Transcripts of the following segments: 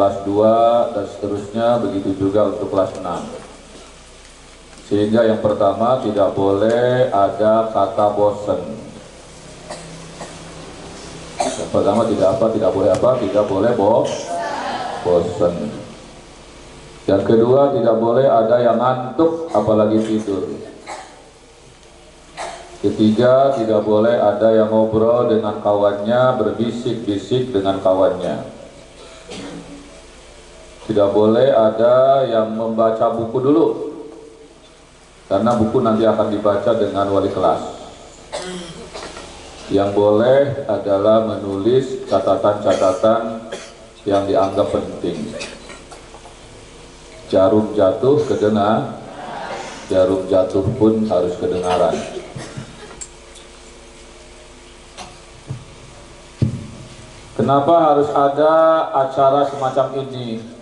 kelas 2 dan seterusnya, begitu juga untuk kelas 6. Sehingga yang pertama, tidak boleh ada kata bosan. Yang pertama tidak boleh bosan. Yang kedua, tidak boleh ada yang ngantuk apalagi tidur. Ketiga, tidak boleh ada yang ngobrol dengan kawannya, berbisik-bisik dengan kawannya. Tidak boleh ada yang membaca buku dulu, karena buku nanti akan dibaca dengan wali kelas. Yang boleh adalah menulis catatan-catatan yang dianggap penting. Jarum jatuh kedengar, jarum jatuh pun harus kedengaran. Kenapa harus ada acara semacam ini?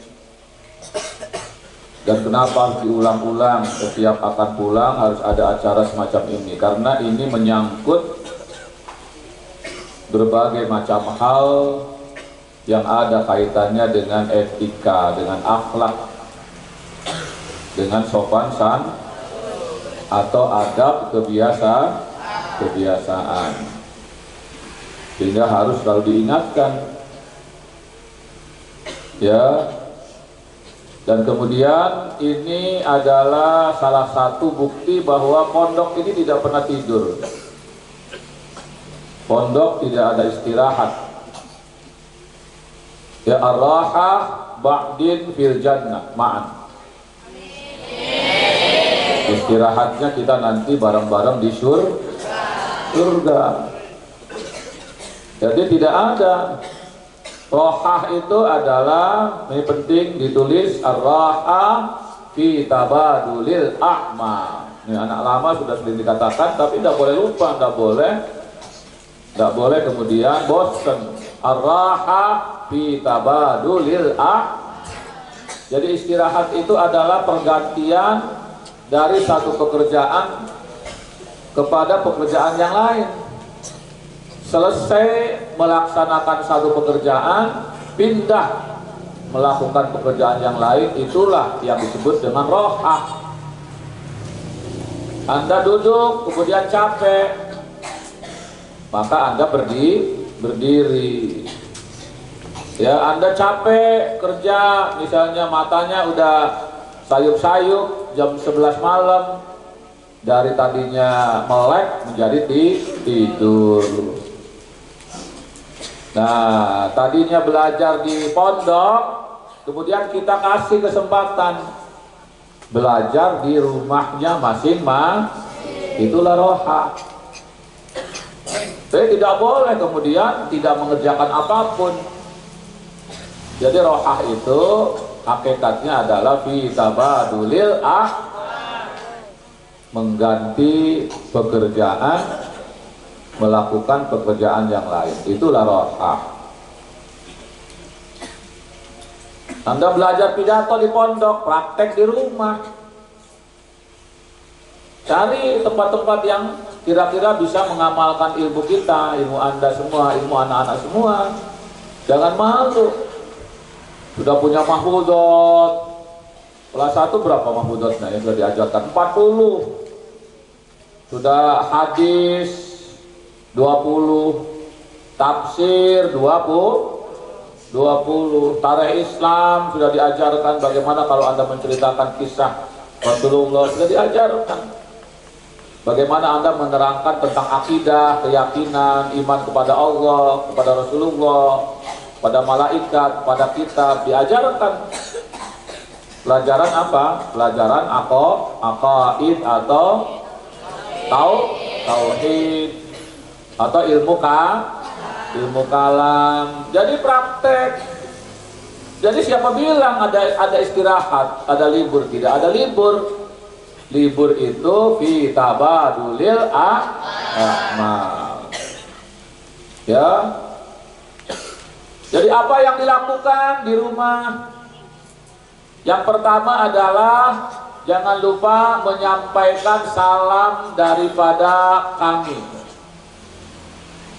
Dan kenapa harus diulang-ulang setiap akan pulang harus ada acara semacam ini? Karena ini menyangkut berbagai macam hal yang ada kaitannya dengan etika, dengan akhlak, dengan sopan san atau adab kebiasaan. Sehingga harus selalu diingatkan, ya. Dan kemudian ini adalah salah satu bukti bahwa pondok ini tidak pernah tidur. Pondok tidak ada istirahat. Ya, ar-rahah ba'din fil jannah ma'an. Istirahatnya kita nanti bareng-bareng di surga. Jadi tidak ada. Rohah itu adalah, ini penting ditulis, ar-rahah fi tabadulil a'ma. Ini anak lama sudah sering dikatakan, tapi tidak boleh lupa, tidak boleh kemudian bosan. Ar-rahah fi tabadulil a'ma. Jadi istirahat itu adalah pergantian dari satu pekerjaan kepada pekerjaan yang lain. Selesai melaksanakan satu pekerjaan, pindah melakukan pekerjaan yang lain, itulah yang disebut dengan rohah. Anda duduk kemudian capek, maka Anda berdiri. Ya, Anda capek kerja, misalnya matanya udah sayup-sayup jam 11 malam, dari tadinya melek menjadi tidur. Nah, tadinya belajar di pondok, kemudian kita kasih kesempatan belajar di rumahnya masing-masing, itulah rohah. Tapi tidak boleh kemudian tidak mengerjakan apapun. Jadi rohah itu hakikatnya adalah fi tabadulil mengganti pekerjaan, melakukan pekerjaan yang lain, itulah rohah. Anda belajar pidato di pondok, praktek di rumah. Cari tempat-tempat yang kira-kira bisa mengamalkan ilmu kita, ilmu Anda semua, ilmu anak-anak semua. Jangan malu. Sudah punya mahfudot. Kelas 1 berapa mahfudotnya yang sudah diajarkan? 40. Sudah hadis 20, tafsir 20, tarikh Islam sudah diajarkan. Bagaimana kalau Anda menceritakan kisah Rasulullah, sudah diajarkan. Bagaimana Anda menerangkan tentang akidah, keyakinan, iman kepada Allah, kepada Rasulullah, pada malaikat, pada kitab, diajarkan. Pelajaran apa? Pelajaran aqaid atau tauhid atau ilmu kalam. Jadi praktek. Jadi siapa bilang ada istirahat, ada libur? Tidak ada libur. Libur itu fi tabadulil a'mal. Ya. Jadi apa yang dilakukan di rumah? Yang pertama adalah jangan lupa menyampaikan salam daripada kami.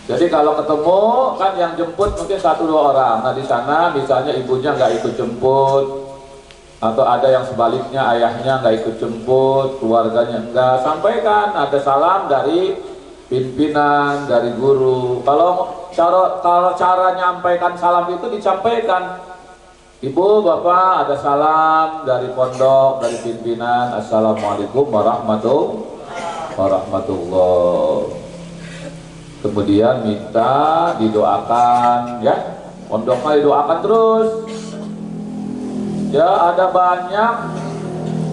Jadi kalau ketemu kan yang jemput mungkin 1-2 orang. Nah di sana misalnya ibunya nggak ikut jemput, atau ada yang sebaliknya ayahnya nggak ikut jemput, keluarganya enggak, sampaikan ada salam dari pimpinan, dari guru. Kalau cara nyampaikan salam itu disampaikan, Ibu, Bapak, ada salam dari pondok, dari pimpinan. Assalamualaikum warahmatullahi. Kemudian minta didoakan, ya, pondoknya didoakan terus. Ya, ada banyak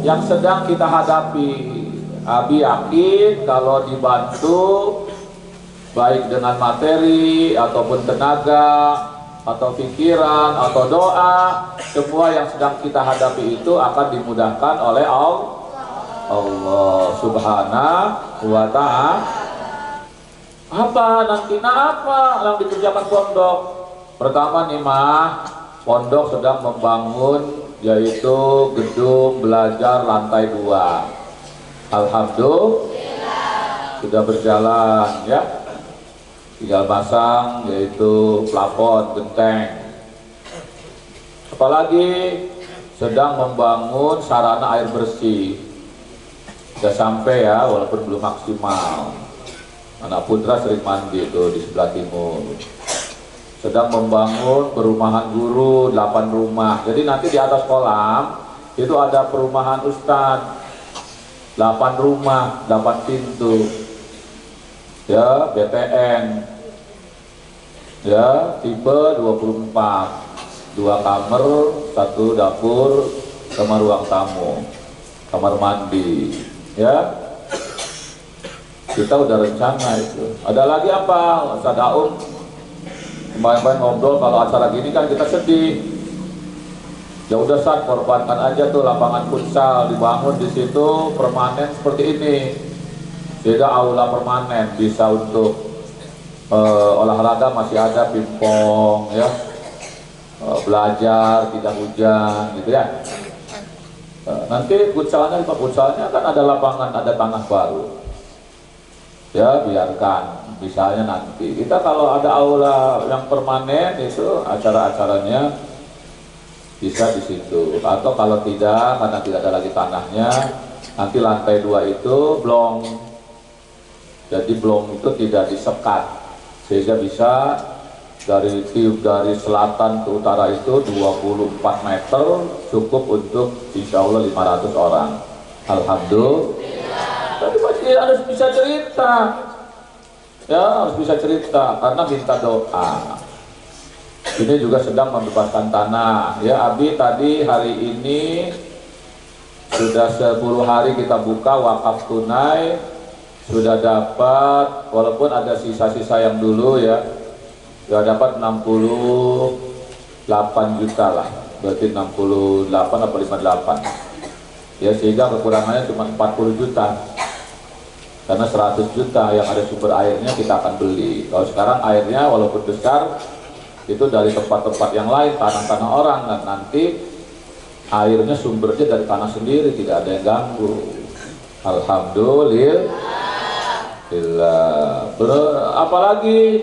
yang sedang kita hadapi. Abi yakin kalau dibantu baik dengan materi ataupun tenaga atau pikiran atau doa, semua yang sedang kita hadapi itu akan dimudahkan oleh Allah Subhanahu wa ta'ala. Apa yang dikerjakan pondok? Pertama nih mah, pondok sedang membangun yaitu gedung belajar lantai 2. Alhamdulillah sudah berjalan, ya. Tinggal pasang yaitu plafon, genteng. Apalagi sedang membangun sarana air bersih. Sudah sampai ya, walaupun belum maksimal. Anak putra sering mandi itu di sebelah timur. Sedang membangun perumahan guru 8 rumah. Jadi nanti di atas kolam itu ada perumahan ustadz 8 rumah, 8 pintu. Ya, BTN. Ya, tipe 24. 2 kamar, 1 dapur sama ruang tamu. Kamar mandi. Ya. Kita udah rencana itu. Ada lagi apa? Ustaz Daum kemarin ngobrol, kalau acara gini kan kita sedih. Ya udah Ustaz, korbankan aja tuh lapangan futsal, dibangun di situ permanen seperti ini. Sehingga aula permanen bisa untuk olahraga masih ada pingpong, ya. Belajar tidak hujan gitu ya. Nanti futsalnya kan ada lapangan, ada tanah baru. Ya biarkan, misalnya nanti kita kalau ada aula yang permanen itu acara-acaranya bisa di situ, atau kalau tidak karena tidak ada lagi tanahnya, nanti lantai 2 itu blong. Jadi blong itu tidak disekat sehingga bisa dari selatan ke utara itu 24 meter, cukup untuk insya Allah 500 orang. Alhamdulillah. Tapi pasti harus bisa cerita, ya harus bisa cerita karena minta doa. Ini juga sedang membebaskan tanah. Ya Abi tadi hari ini sudah 10 hari kita buka wakaf tunai, sudah dapat, walaupun ada sisa-sisa yang dulu ya, sudah dapat 68 juta lah, berarti 68 atau 58. Ya sehingga kekurangannya cuma 40 juta. Karena 100 juta yang ada sumber airnya kita akan beli. Kalau sekarang airnya walaupun besar itu dari tempat-tempat yang lain, tanah-tanah orang, dan nanti airnya sumbernya dari tanah sendiri, tidak ada yang ganggu. Alhamdulillah. Apalagi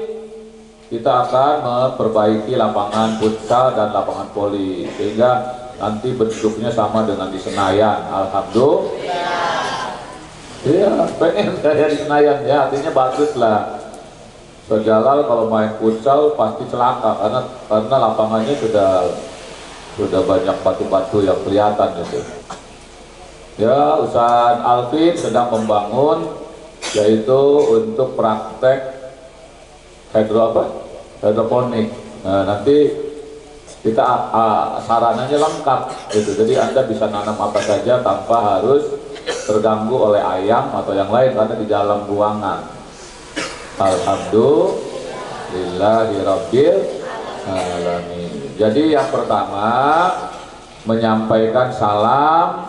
kita akan memperbaiki lapangan futsal dan lapangan voli sehingga nanti bentuknya sama dengan di Senayan. Alhamdulillah. Iya, pengen saya di Senayan ya, artinya bagus lah. Sejalal kalau main futsal pasti celaka karena lapangannya sudah banyak batu-batu yang kelihatan gitu. Ya, Ustaz Alvin sedang membangun yaitu untuk praktek hidroponik. Nah, nanti kita sarananya lengkap gitu. Jadi Anda bisa nanam apa saja tanpa harus terganggu oleh ayam atau yang lain karena di dalam ruangan. Alhamdulillahirabbil alamin. Jadi yang pertama menyampaikan salam,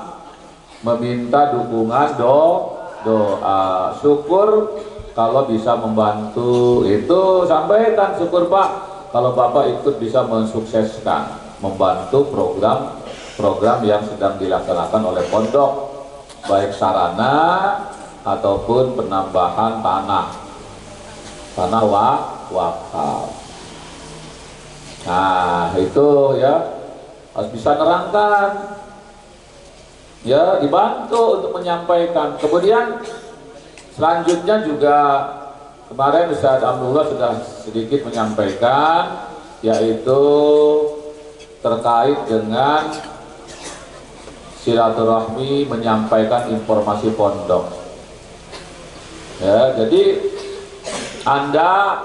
meminta dukungan doa, syukur kalau bisa membantu itu sampaikan syukur Pak kalau Bapak ikut bisa mensukseskan membantu program yang sedang dilaksanakan oleh pondok, baik sarana ataupun penambahan tanah. tanah wakaf. Nah itu ya harus bisa nerangkan, ya dibantu untuk menyampaikan. Kemudian selanjutnya juga kemarin Ustaz Abdullah sudah sedikit menyampaikan, yaitu terkait dengan silaturahmi, menyampaikan informasi pondok. Ya, jadi Anda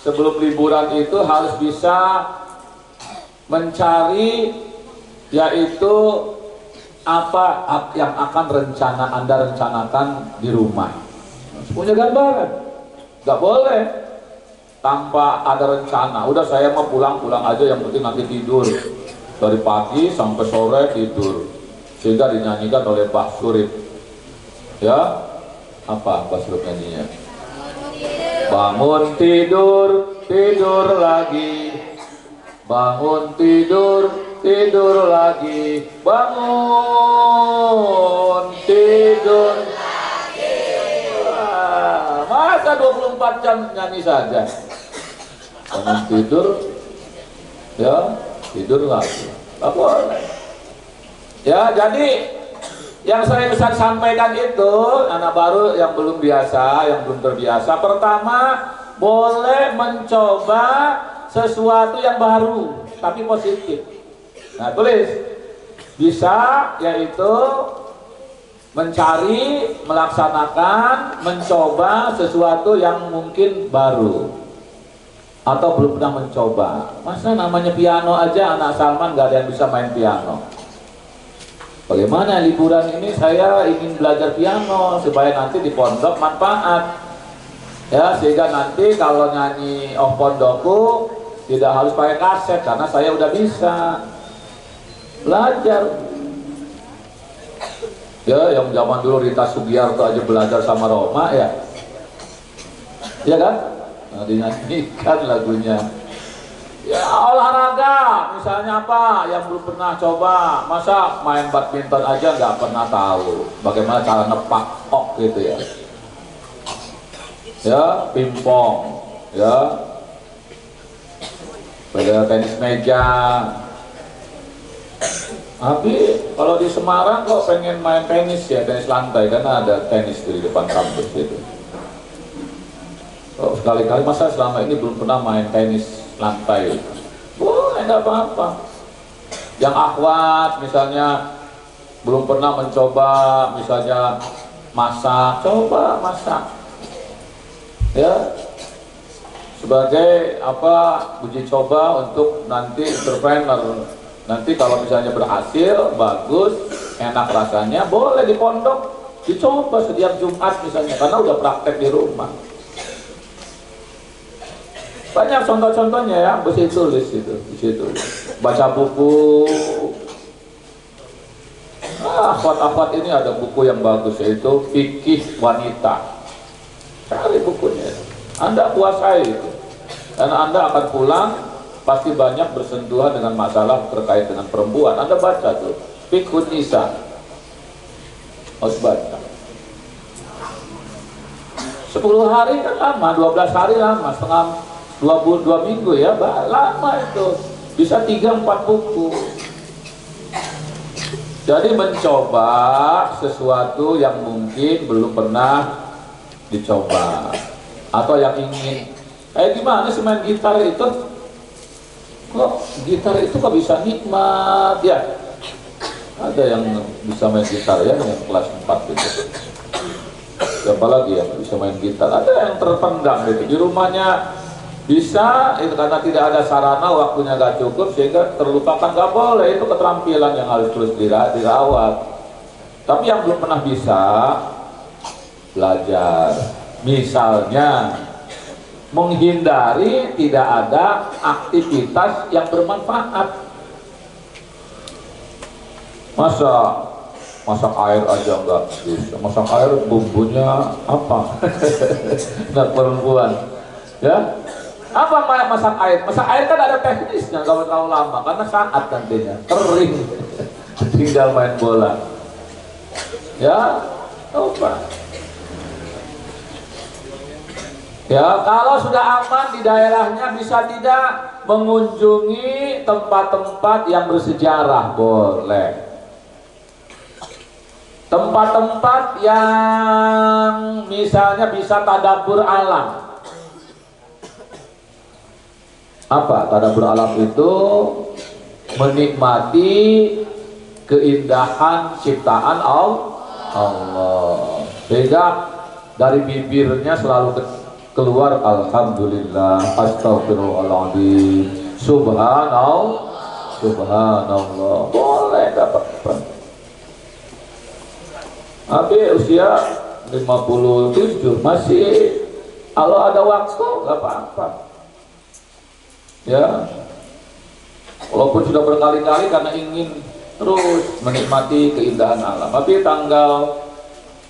sebelum liburan itu harus bisa mencari, yaitu apa yang akan Anda rencanakan di rumah. Punya gambaran, nggak boleh tanpa ada rencana. Udah saya mau pulang aja, yang penting nanti tidur dari pagi sampai sore tidur, sehingga dinyanyikan oleh Pak Surip. Ya, apa Pak Surip nyanyinya? Bangun tidur, tidur lagi. Bangun tidur, tidur lagi. Bangun tidur lagi. Masa 24 jam nyanyi saja? Bangun tidur, ya tidur lagi. Tak boleh. Ya, jadi yang saya bisa sampaikan itu, anak baru yang belum biasa, yang belum terbiasa, pertama boleh mencoba sesuatu yang baru tapi positif. Nah, tulis bisa, yaitu mencari, melaksanakan, mencoba sesuatu yang mungkin baru atau belum pernah mencoba. Masa namanya piano aja anak Salman gak ada yang bisa main piano. Bagaimana liburan ini saya ingin belajar piano supaya nanti di pondok manfaat, ya, sehingga nanti kalau nyanyi Oh Pondokku tidak harus pakai kaset karena saya udah bisa belajar. Ya, yang zaman dulu Rita Sugiarto aja belajar sama Roma, ya, ya kan? Nah, dinyanyikan lagunya. Ya, olahraga misalnya apa yang belum pernah coba, masa main badminton aja nggak pernah tahu bagaimana cara nepak gitu ya. Ya, pingpong, ya, pada tenis meja. Tapi kalau di Semarang kok pengen main tenis, ya, tenis lantai, karena ada tenis di depan kampus gitu. Oh, sekali-kali, masa selama ini belum pernah main tenis lantai? Boleh, enggak apa-apa. Yang akhwat misalnya belum pernah mencoba, misalnya masak, coba masak, ya, sebagai apa, uji coba untuk nanti entrepreneur. Nanti kalau misalnya berhasil, bagus, enak rasanya, boleh di pondok dicoba setiap Jumat misalnya, karena udah praktek di rumah. Banyak contoh-contohnya, ya, bisa tulis itu, bisa tulis. Baca buku. Akhwat-akhwat ini ada buku yang bagus, yaitu Fikih Wanita. Cari bukunya, Anda kuasai itu, dan Anda akan pulang pasti banyak bersentuhan dengan masalah terkait dengan perempuan. Anda baca tuh Fiqhun Nisa, harus baca. 10 hari kan lama, 12 hari lama, setengah 2 minggu, ya, lama itu, bisa 3-4 buku. Jadi mencoba sesuatu yang mungkin belum pernah dicoba, atau yang ingin, gimana sih main gitar itu, kok gitar itu kok bisa nikmat, ya, ada yang bisa main gitar, ya, yang kelas 4 gitu. Siapa lagi yang bisa main gitar? Ada yang terpendam gitu di rumahnya. Bisa, itu karena tidak ada sarana, waktunya gak cukup, sehingga terlupakan. Gak boleh, itu keterampilan yang harus terus dirawat. Tapi yang belum pernah bisa, belajar. Misalnya menghindari tidak ada aktivitas yang bermanfaat. Masak air aja enggak bisa. Masak air bumbunya apa? Enggak, perempuan, ya. Apa masak air? Masak air kan ada teknisnya, kalau terlalu lama, karena saat nantinya kering, tinggal main bola. Ya, coba. Ya, kalau sudah aman di daerahnya bisa tidak mengunjungi tempat-tempat yang bersejarah, boleh. Tempat-tempat yang misalnya bisa tadabbur alam. Apa tadabbur alam itu? Menikmati keindahan ciptaan Allah. Sehingga dari bibirnya selalu keluar alhamdulillah, astagfirullahaladzim, subhanallah, subhanallah. Boleh dapat. Tapi usia 57 masih, kalau ada waktu nggak apa-apa. Ya, walaupun sudah berkali-kali karena ingin terus menikmati keindahan alam.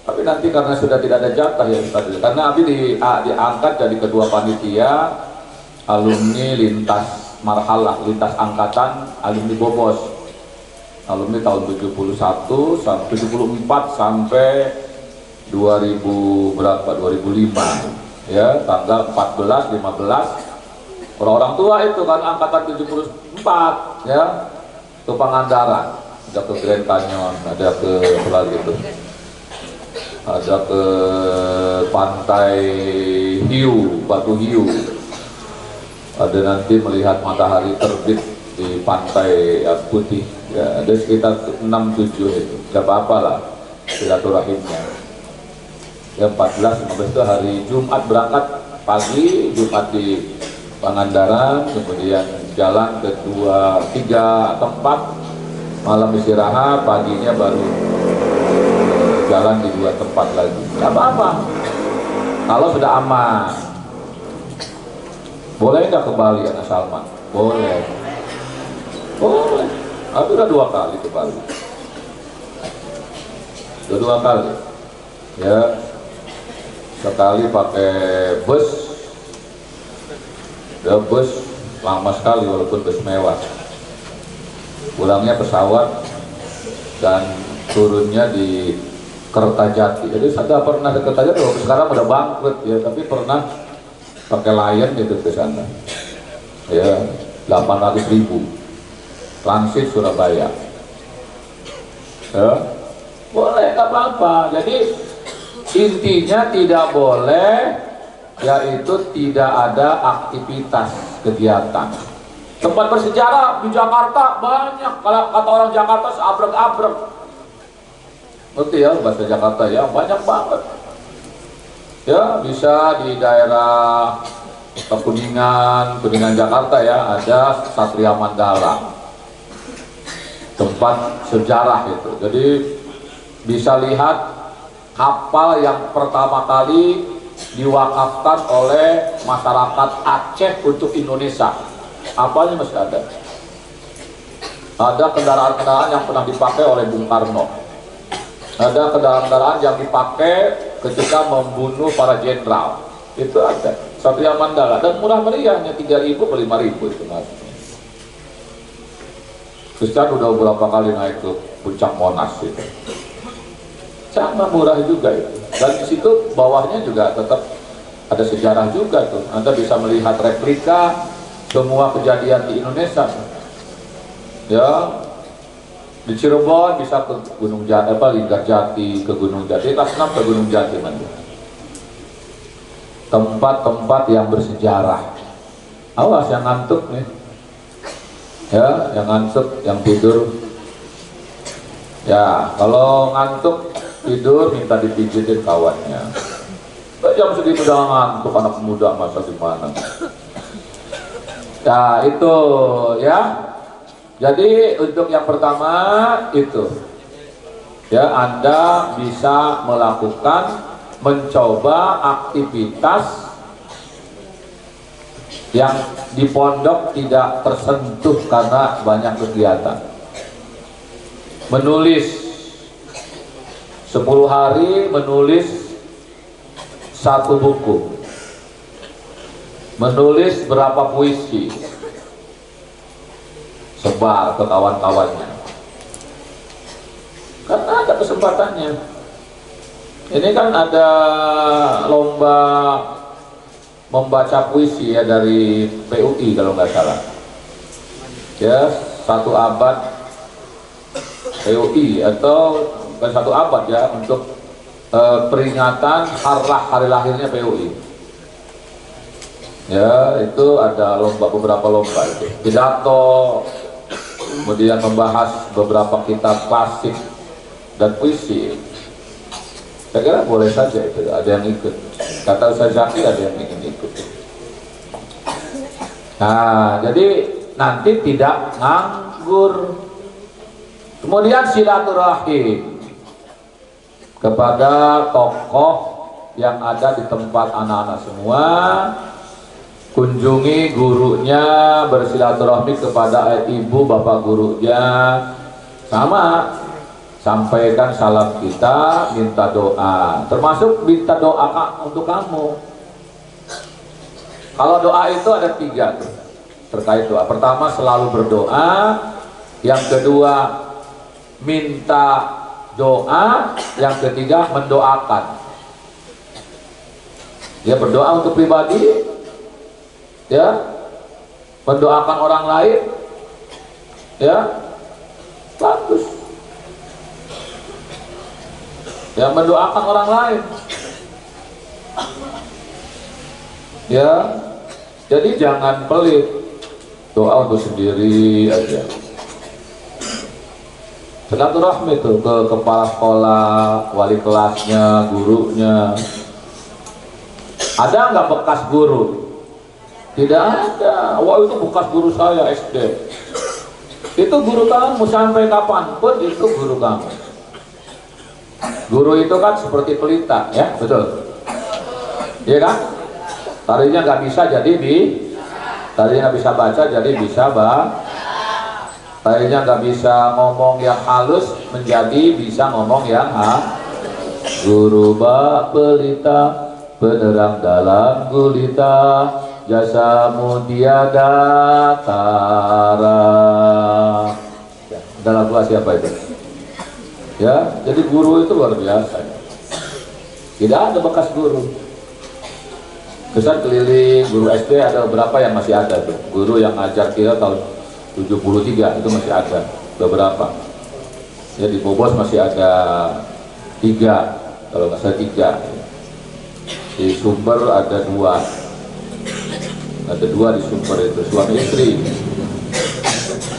Tapi nanti karena sudah tidak ada jatah ya Ustaz. Karena Abi diangkat jadi ketua panitia alumni lintas marhalah, lintas angkatan alumni Bobos. Alumni tahun 71 sampai 74 sampai 2000 berapa 2005 ya, tanggal 14 15 orang tua itu kan angkatan 74 ya, ke Pangandaran, ada ke Grand Canyon, ada ke gitu, ada ke Pantai Hiu, Batu Hiu, ada nanti melihat matahari terbit di Pantai Putih ya, ada sekitar 6-7 itu, gak apa-apa lah silaturahimnya ya. 14-15 itu hari Jumat berangkat pagi, Jumat di Pangandaran, kemudian jalan ke 2-3 tempat, malam istirahat, paginya baru jalan di 2 tempat lagi. Gak apa-apa kalau sudah aman. Boleh nggak ke Bali anak Salman? Boleh. Boleh. Aku udah 2 kali ke Bali. Udah 2 kali. Ya. Sekali pakai bus. Ya, bus lama sekali walaupun bus mewah. Pulangnya pesawat dan turunnya di Kertajati. Jadi saya pernah ke Kertajati, sekarang udah bangkrut ya, tapi pernah pakai Lion gitu ke sana. Ya, 800.000. Transit Surabaya. Ya. Boleh, nggak apa-apa. Jadi intinya tidak boleh, yaitu tidak ada aktivitas kegiatan. Tempat bersejarah di Jakarta banyak. Kalau kata orang Jakarta seabrek-abrek. Ngerti ya bahasa Jakarta ya, banyak banget. Ya, bisa di daerah Kuningan Jakarta ya, ada Satria Mandala. Tempat sejarah itu. Jadi bisa lihat kapal yang pertama kali diwakafkan oleh masyarakat Aceh untuk Indonesia. Apanya masih ada? Ada kendaraan-kendaraan yang pernah dipakai oleh Bung Karno. Ada kendaraan-kendaraan yang dipakai ketika membunuh para jenderal. Itu ada. Satria Mandala, dan murah meriahnya 3.000 ke 5.000 itu mas. Terus udah beberapa kali naik ke puncak Monas itu. Sama murah juga itu. Dan di situ bawahnya juga tetap ada sejarah juga tuh. Anda bisa melihat replika semua kejadian di Indonesia. Ya, di Cirebon bisa ke Gunung Jati, Linggarjati, ke Gunung Jati, kelas 6 ke Gunung Jati nanti. Tempat-tempat yang bersejarah. Awas yang ngantuk nih. Ya, yang ngantuk, yang tidur. Ya, kalau ngantuk tidur minta dipijitin kawannya. Jam segitu udah ngantuk, anak muda masa gimana? Ya itu ya. Jadi untuk yang pertama itu ya, Anda bisa melakukan mencoba aktivitas yang di pondok tidak tersentuh karena banyak kegiatan. Menulis 10 hari, menulis 1 buku, menulis berapa puisi, sebar ke kawan-kawannya. Karena ada kesempatannya. Ini kan ada lomba membaca puisi ya dari PUI kalau nggak salah. Ya, 1 abad PUI atau bukan 1 abad ya untuk peringatan hari lahirnya PUI. Ya, itu ada beberapa lomba itu. Pidato, kemudian membahas beberapa kitab klasik dan puisi. Saya kira boleh saja itu, ada yang ikut. Kata Ustaz Zaki ada yang ingin ikut. Nah, jadi nanti tidak nganggur. Kemudian silaturahim kepada tokoh yang ada di tempat anak-anak semua. Kunjungi gurunya, bersilaturahmi kepada ibu bapak gurunya, sama sampaikan salam kita, minta doa, termasuk minta doa untuk kamu. Kalau doa itu ada 3 tuh, terkait doa. Pertama selalu berdoa, yang kedua minta doa, yang ketiga mendoakan. Ya, berdoa untuk pribadi, ya, mendoakan orang lain, ya, bagus. Ya, mendoakan orang lain, ya. Jadi jangan pelit, doa untuk sendiri aja. Silaturahmi itu ke kepala sekolah, wali kelasnya, gurunya. Ada nggak bekas guru? Tidak ada. Wah, itu bekas guru saya SD. Itu guru kamu sampai kapanpun itu guru kamu. Guru itu kan seperti pelita, ya, betul? Iya kan? Tarinya nggak bisa jadi tarinya nggak bisa baca jadi bisa tarinya nggak bisa ngomong yang halus menjadi bisa ngomong yang Guru bak pelita, penerang dalam gulita, jasamu tiada tara. Ya, dalam kelas siapa itu? Ya, jadi guru itu luar biasa. Tidak ada bekas guru. Kesan keliling guru SD ada beberapa yang masih ada tuh. Guru yang ngajar kita tahun 73 itu masih ada beberapa. Ya, di Bobos masih ada 3, kalau nggak salah 3. Di Sumber ada 2. Ada 2 di Sumber itu, suami istri.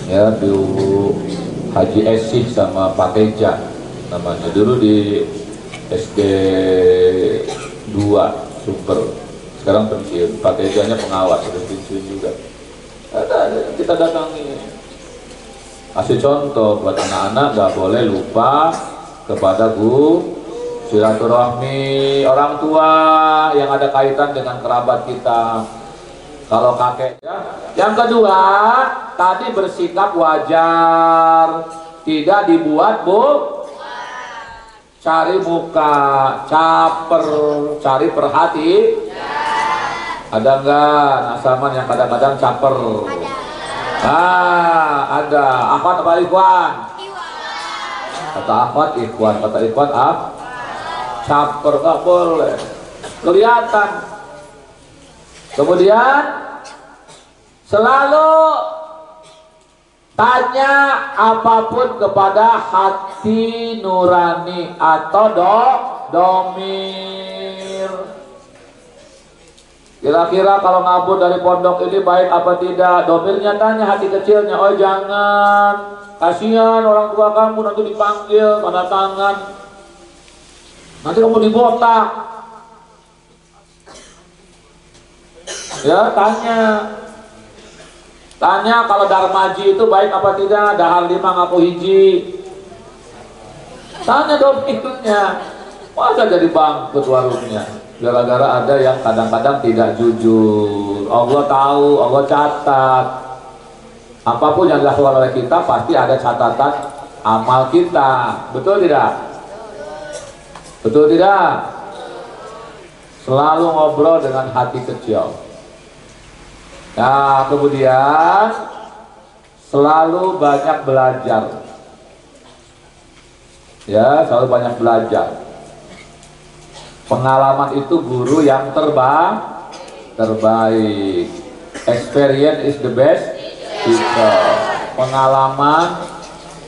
Ya, dulu Haji Esih sama Pak Teja namanya. Dulu di SD 2 Sumber. Sekarang pensiun. Pak Tejanya pengawas, sudah pensiun juga. Ada kita datangi. Kasih contoh buat anak-anak, nggak boleh lupa kepada silaturahmi orang tua yang ada kaitan dengan kerabat kita. Kalau kakek ya. Yang kedua, tadi bersikap wajar, tidak dibuat cari muka, caper, cari perhati. Ada enggak nasaman yang kadang-kadang caper? Ada. Akhwat apa ikhwan? Kata akhwat ikhwan, kata ikhwan caper, nggak boleh kelihatan. Kemudian selalu tanya apapun kepada hati nurani atau domir. Kira-kira kalau ngabur dari pondok ini baik apa tidak? Domirnya tanya hati kecilnya. Oh jangan, kasihan orang tua kamu nanti dipanggil tanda tangan, nanti kamu dibotak. Ya, tanya kalau darmaji itu baik apa tidak, dahar 5 ngaku hiji. Tanya domirnya. Masa jadi bangkrut warungnya gara-gara ada yang kadang-kadang tidak jujur. Allah tahu, Allah catat. Apapun yang dilakukan oleh kita pasti ada catatan amal kita. Betul tidak? Betul tidak? Selalu ngobrol dengan hati kecil. Nah, kemudian selalu banyak belajar. Ya, selalu banyak belajar. Pengalaman itu guru yang terbaik. Experience is the best teacher. Pengalaman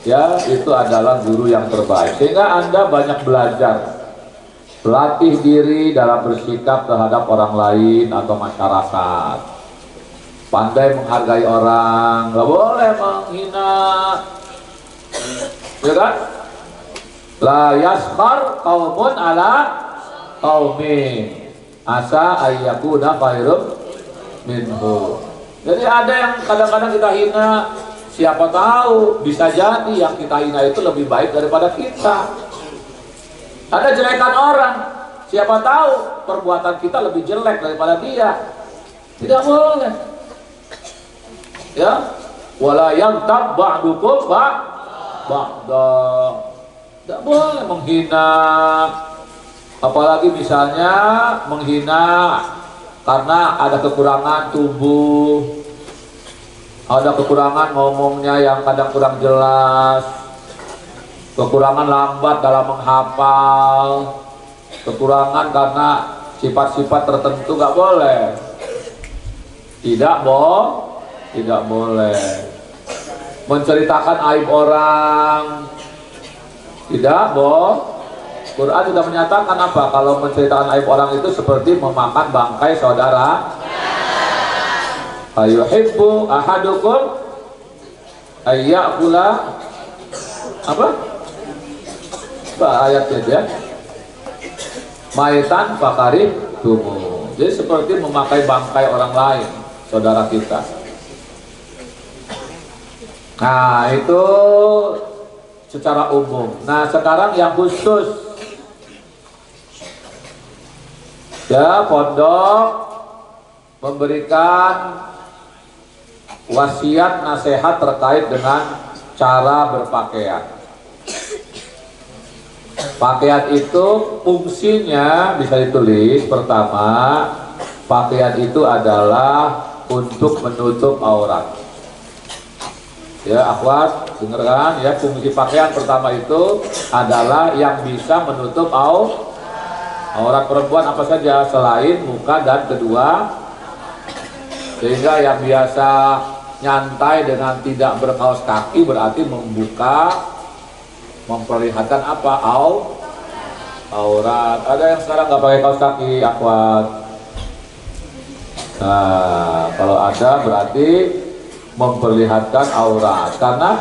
ya itu adalah guru yang terbaik. Sehingga Anda banyak belajar, latih diri dalam bersikap terhadap orang lain atau masyarakat. Pandai menghargai orang, nggak boleh menghina, ya kan? La yaskhar qaumun ala qaumin asa ayyakuna khairum minhu. Jadi ada yang kadang-kadang kita hina, siapa tahu bisa jadi yang kita hina itu lebih baik daripada kita. Ada jelekan orang, siapa tahu perbuatan kita lebih jelek daripada dia. Tidak boleh. Ya, wala yaghtab ba'dukum ba'da. Tidak boleh menghina, apalagi misalnya menghina karena ada kekurangan tubuh, ada kekurangan ngomongnya yang kadang kurang jelas, kekurangan lambat dalam menghafal, kekurangan karena sifat-sifat tertentu, nggak boleh. Tidak boleh menceritakan aib orang. Tidak Quran sudah menyatakan apa? Kalau menceritakan aib orang itu seperti memakan bangkai saudara. Ayuhibbu ahadukum ayyakula apa? Ayatnya dia. Maitan fakari tubuh. Jadi seperti memakai bangkai orang lain, saudara kita. Nah itu secara umum. Nah sekarang yang khusus, ya, pondok memberikan wasiat nasihat terkait dengan cara berpakaian. Pakaian itu fungsinya bisa ditulis. Pertama, pakaian itu adalah untuk menutup aurat. Ya, akhwat, dengarkan ya, fungsi pakaian pertama itu adalah yang bisa menutup aurat perempuan apa saja selain muka dan kedua. Sehingga yang biasa nyantai dengan tidak berkaos kaki berarti memperlihatkan apa? Aurat. Ada yang sekarang nggak pakai kaos kaki, akhwat. Nah, kalau ada berarti memperlihatkan aurat, karena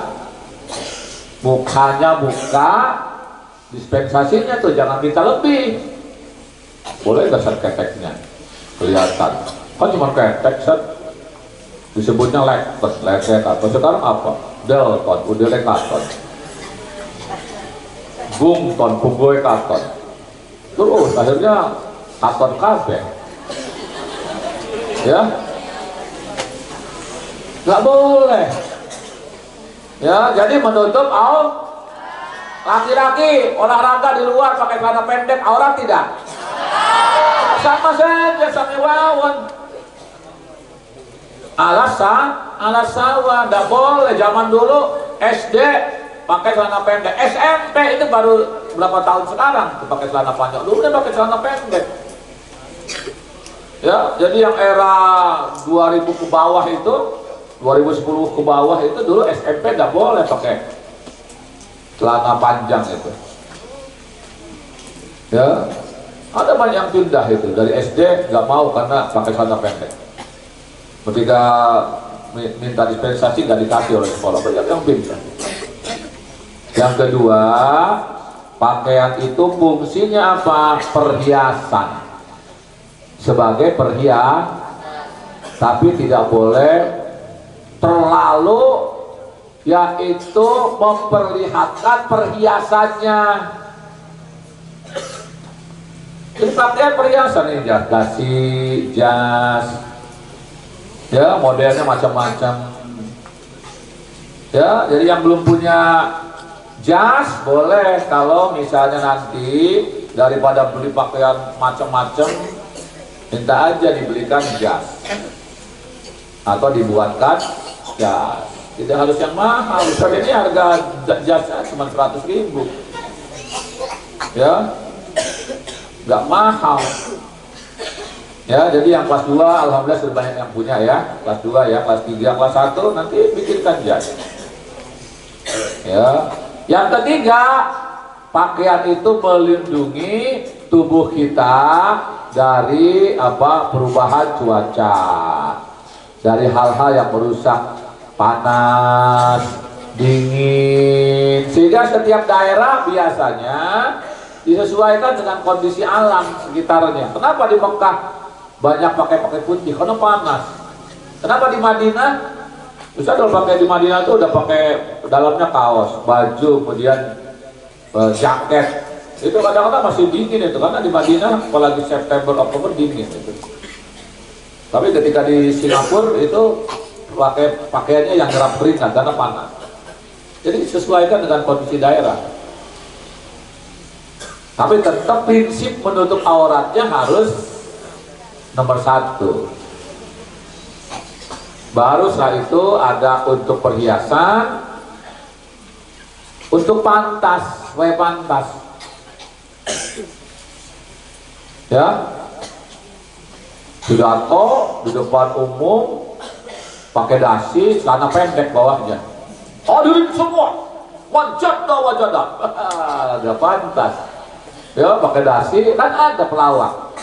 mukanya muka, dispensasinya tuh jangan minta lebih. Boleh nggak set keteknya kelihatan? Kan cuma ketek set, disebutnya leket atau sekarang apa? Delton, udah lekaton, bungton, punggoy katon, terus akhirnya katon kabeh, ya. Nggak boleh ya, jadi menutup laki-laki olahraga di luar pakai celana pendek aurat tidak? Sama saja, sami wawan. Alasawa nggak boleh. Zaman dulu SD pakai celana pendek, SMP itu baru berapa tahun sekarang pakai celana panjang, dulu udah pakai celana pendek. Ya, jadi yang era 2000 ke bawah itu, 2010 ke bawah itu dulu SMP nggak boleh pakai celana panjang itu. Ya, ada banyak yang pindah itu dari SD nggak mau karena pakai celana pendek. Ketika minta dispensasi nggak dikasih oleh sekolah, banyak yang pindah. Yang kedua, pakaian itu fungsinya apa? Perhiasan. Sebagai perhiasan, tapi tidak boleh terlalu yaitu memperlihatkan perhiasannya. Jadi pakaian perhiasan ini, dasi, jas, ya modelnya macam-macam. Ya, jadi yang belum punya jas boleh, kalau misalnya nanti daripada beli pakaian macam-macam, minta aja dibelikan jas atau dibuatkan jas. Tidak harus yang mahal. Misalnya ini harga jasnya cuma 100.000, ya, nggak mahal. Ya, jadi yang kelas 2 alhamdulillah sudah banyak yang punya ya. Kelas 2 ya, kelas 3, kelas 1 nanti bikinkan jas. Ya. Yang ketiga, pakaian itu melindungi tubuh kita dari perubahan cuaca, dari hal-hal yang merusak, panas, dingin, sehingga setiap daerah biasanya disesuaikan dengan kondisi alam sekitarnya. Kenapa di Mekah banyak pakai putih? Karena panas. Kenapa di Madinah? Bisa kalau pakai di Madinah itu udah pakai dalamnya kaos, baju, kemudian jaket. Itu kadang-kadang masih dingin itu, karena di Madinah apalagi September, Oktober dingin itu. Tapi ketika di Singapura itu pakaiannya yang nyerap keringat karena panas. Jadi sesuaikan dengan kondisi daerah. Tapi tetap prinsip menutup auratnya harus nomor 1. Baru setelah itu ada untuk perhiasan, untuk pantas, pantas. Ya, pidato di depan umum pakai dasi, celana pendek bawahnya. Hadirin semua, wajadah. Ada pantas. Ya, pakai dasi, kan ada pelawak.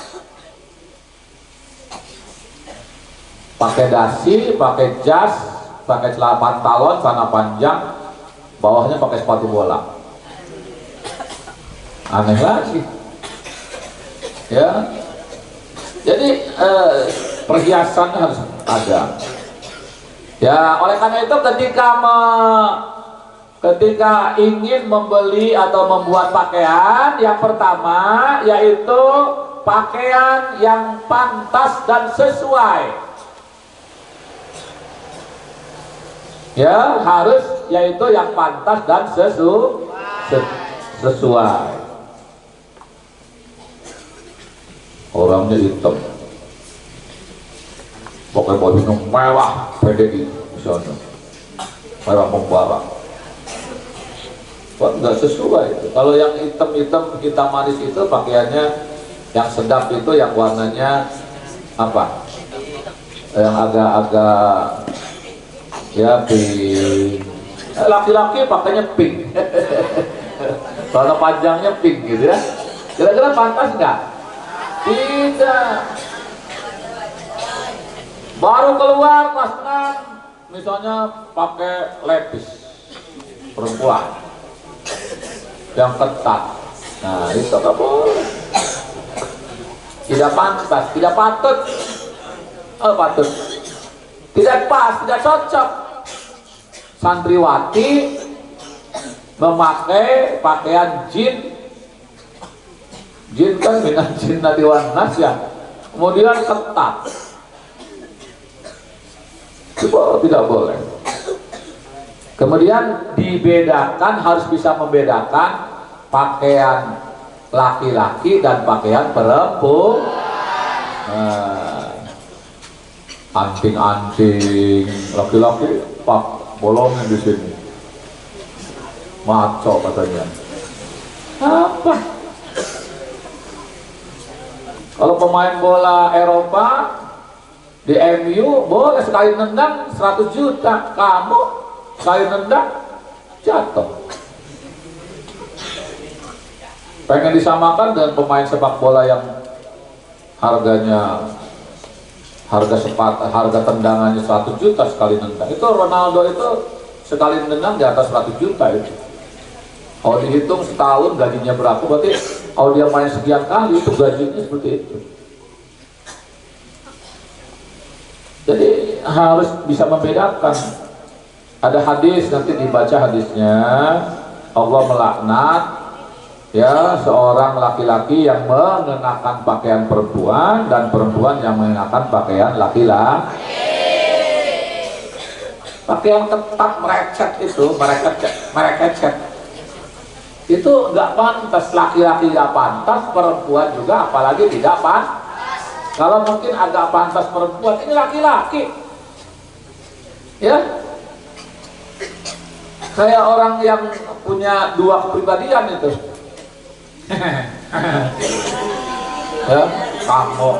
Pakai dasi, pakai jas, pakai celana pantalon, celana panjang, bawahnya pakai sepatu bola. Aneh lagi. Ya. Jadi perhiasan harus ada. Ya, oleh karena itu ketika ingin membeli atau membuat pakaian, yang pertama yaitu pakaian yang pantas dan sesuai. Ya, harus yaitu yang pantas dan sesuai. Orangnya hitam, pakai baju mewah, PDI misalnya, mewah membara. Kok nggak sesuai itu? Kalau yang hitam manis itu pakaiannya yang sedap itu yang warnanya apa? Yang agak-agak ya pink. Laki-laki pakainya pink. Celana panjangnya pink gitu ya. Kira-kira pantas nggak? Tidak. Baru keluar kelas 6 misalnya pakai lepis perempuan yang ketat. Nah, itu nggak boleh. Tidak pantas, tidak patut. Patut. Tidak pas, tidak cocok. Santriwati memakai pakaian jin. Jin kan minat jinnati wan nas ya. Kemudian ketat. Itu tidak boleh. Kemudian dibedakan, harus bisa membedakan pakaian laki-laki dan pakaian perempuan. Anting-anting laki-laki pak bolongin di sini. Maco katanya. Apa? Kalau pemain bola Eropa di MU boleh sekali nendang 100 juta, kamu sekali nendang jatuh. Pengen disamakan dengan pemain sepak bola yang harga tendangannya 100 juta sekali nendang. Itu Ronaldo itu sekali nendang di atas 100 juta itu. Kalau dihitung setahun gajinya berapa, berarti kalau dia main sekian kali itu gajinya seperti itu. Jadi harus bisa membedakan. Ada hadis, nanti dibaca hadisnya, Allah melaknat ya seorang laki-laki yang mengenakan pakaian perempuan dan perempuan yang mengenakan pakaian laki-laki. Pakaian ketat merecet itu, merecet itu nggak pantas. Laki-laki nggak pantas, perempuan juga apalagi tidak pantas. Kalau mungkin agak pantas perempuan, ini laki-laki ya, kayak orang yang punya dua kepribadian itu. Ya, kamu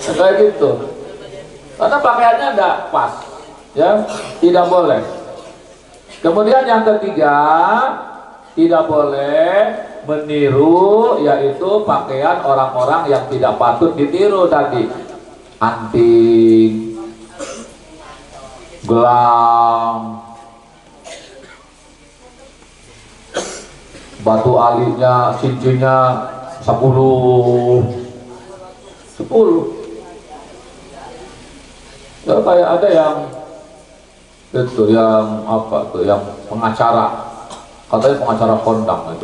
Kayak gitu. Karena pakaiannya enggak pas, ya, tidak boleh. Kemudian yang ketiga, tidak boleh meniru, yaitu pakaian orang-orang yang tidak patut ditiru tadi. Anting, gelang, batu alinya, cincinnya 10. Ya kayak ada yang itu, yang apa tuh, yang pengacara, katanya pengacara kondang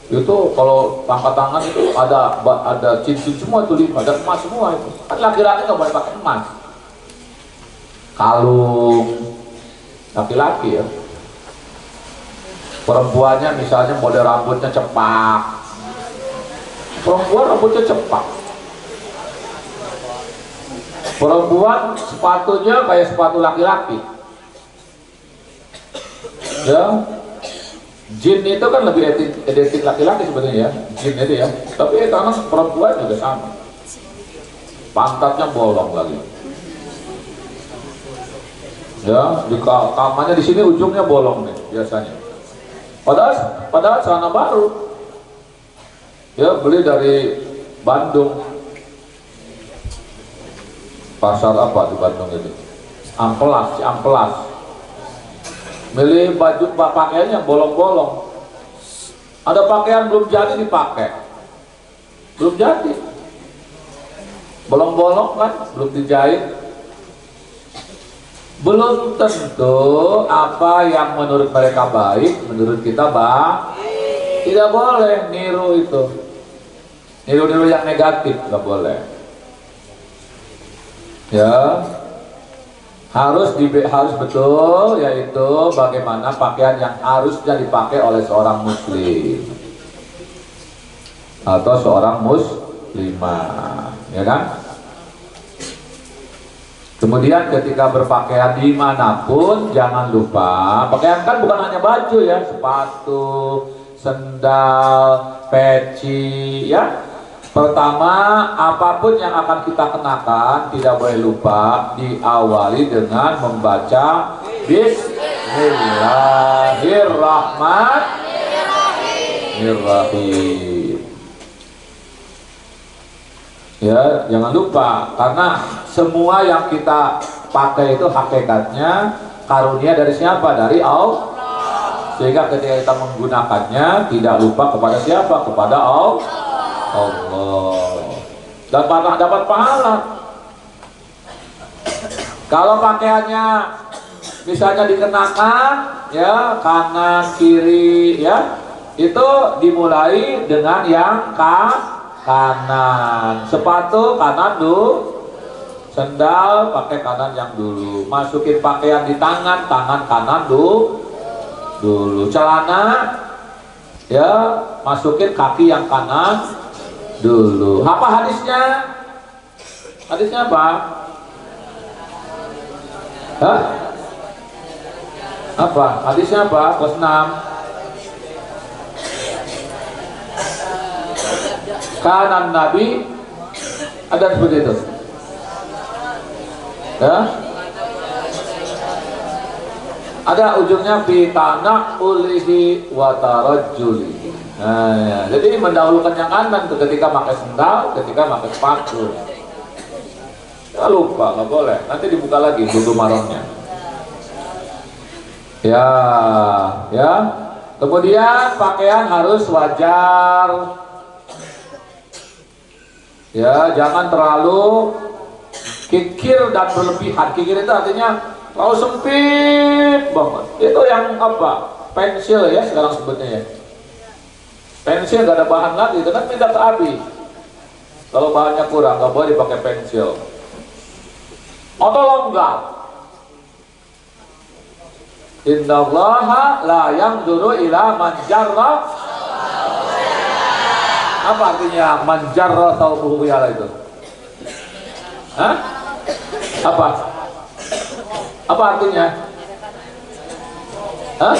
itu kalau angkat tangan itu ada cincin semua itu, 5, ada emas semua itu. Kan laki-laki nggak boleh pakai emas. Kalung laki-laki ya. Perempuannya misalnya model rambutnya cepak. Perempuan rambutnya cepak. Perempuan sepatunya kayak sepatu laki-laki. Ya, jin itu kan lebih identik laki-laki sebenarnya ya, jin itu ya. Tapi karena perempuan juga sama. Pantatnya bolong lagi. Ya, di kamarnya di sini ujungnya bolong nih biasanya. Padahal celana baru. Ya, beli dari Bandung. Pasar apa di Bandung itu? Amplas, Amplas. Milih baju pakaian yang bolong-bolong. Ada pakaian belum jadi dipakai. Belum jadi. Bolong-bolong kan, belum dijahit. Belum tentu apa yang menurut mereka baik, menurut kita tidak boleh niru itu. Niru-niru yang negatif nggak boleh. Ya, harus betul, yaitu bagaimana pakaian yang harusnya dipakai oleh seorang muslim atau seorang muslimah, ya kan? Kemudian ketika berpakaian dimanapun jangan lupa, pakaian kan bukan hanya baju ya, sepatu, sendal, peci, ya. Pertama, apapun yang akan kita kenakan tidak boleh lupa diawali dengan membaca Bismillahirrahmanirrahim. Ya, jangan lupa, karena semua yang kita pakai itu hakikatnya karunia dari siapa? Dari Allah. Sehingga ketika kita menggunakannya tidak lupa kepada siapa? Kepada Allah. Dan dapat pahala. Kalau pakaiannya misalnya dikenakan ya kanan kiri ya, itu dimulai dengan yang kanan. Sepatu kanan dulu, sendal pakai kanan yang dulu. Masukin pakaian di tangan kanan dulu. Celana ya masukin kaki yang kanan dulu. Apa hadisnya? Hadisnya apa? Hah? Apa? Hadisnya apa? Kelas 6. Kanan Nabi ada seperti itu. Ya? Ada ujungnya pitana ulihi watarajuli. Nah, ya. Jadi mendahulukan yang kanan ketika pakai sendal, ketika pakai sepatu. Jangan lupa, nggak boleh. Nanti dibuka lagi buku maronnya. Ya. Kemudian pakaian harus wajar. Ya, jangan terlalu kikir dan berlebihan. Kikir itu artinya terlalu sempit banget. Itu yang apa? Pensil ya sekarang sebutnya ya. Pensil nggak ada bahan lagi, itu kan minta ke abi. Kalau bahannya kurang, nggak boleh dipakai pensil. Atau longgar. Innallaha la yanzuru ila man jarra. Apa artinya man jarra thawbuhu yala itu? Hah? Apa artinya? Hah?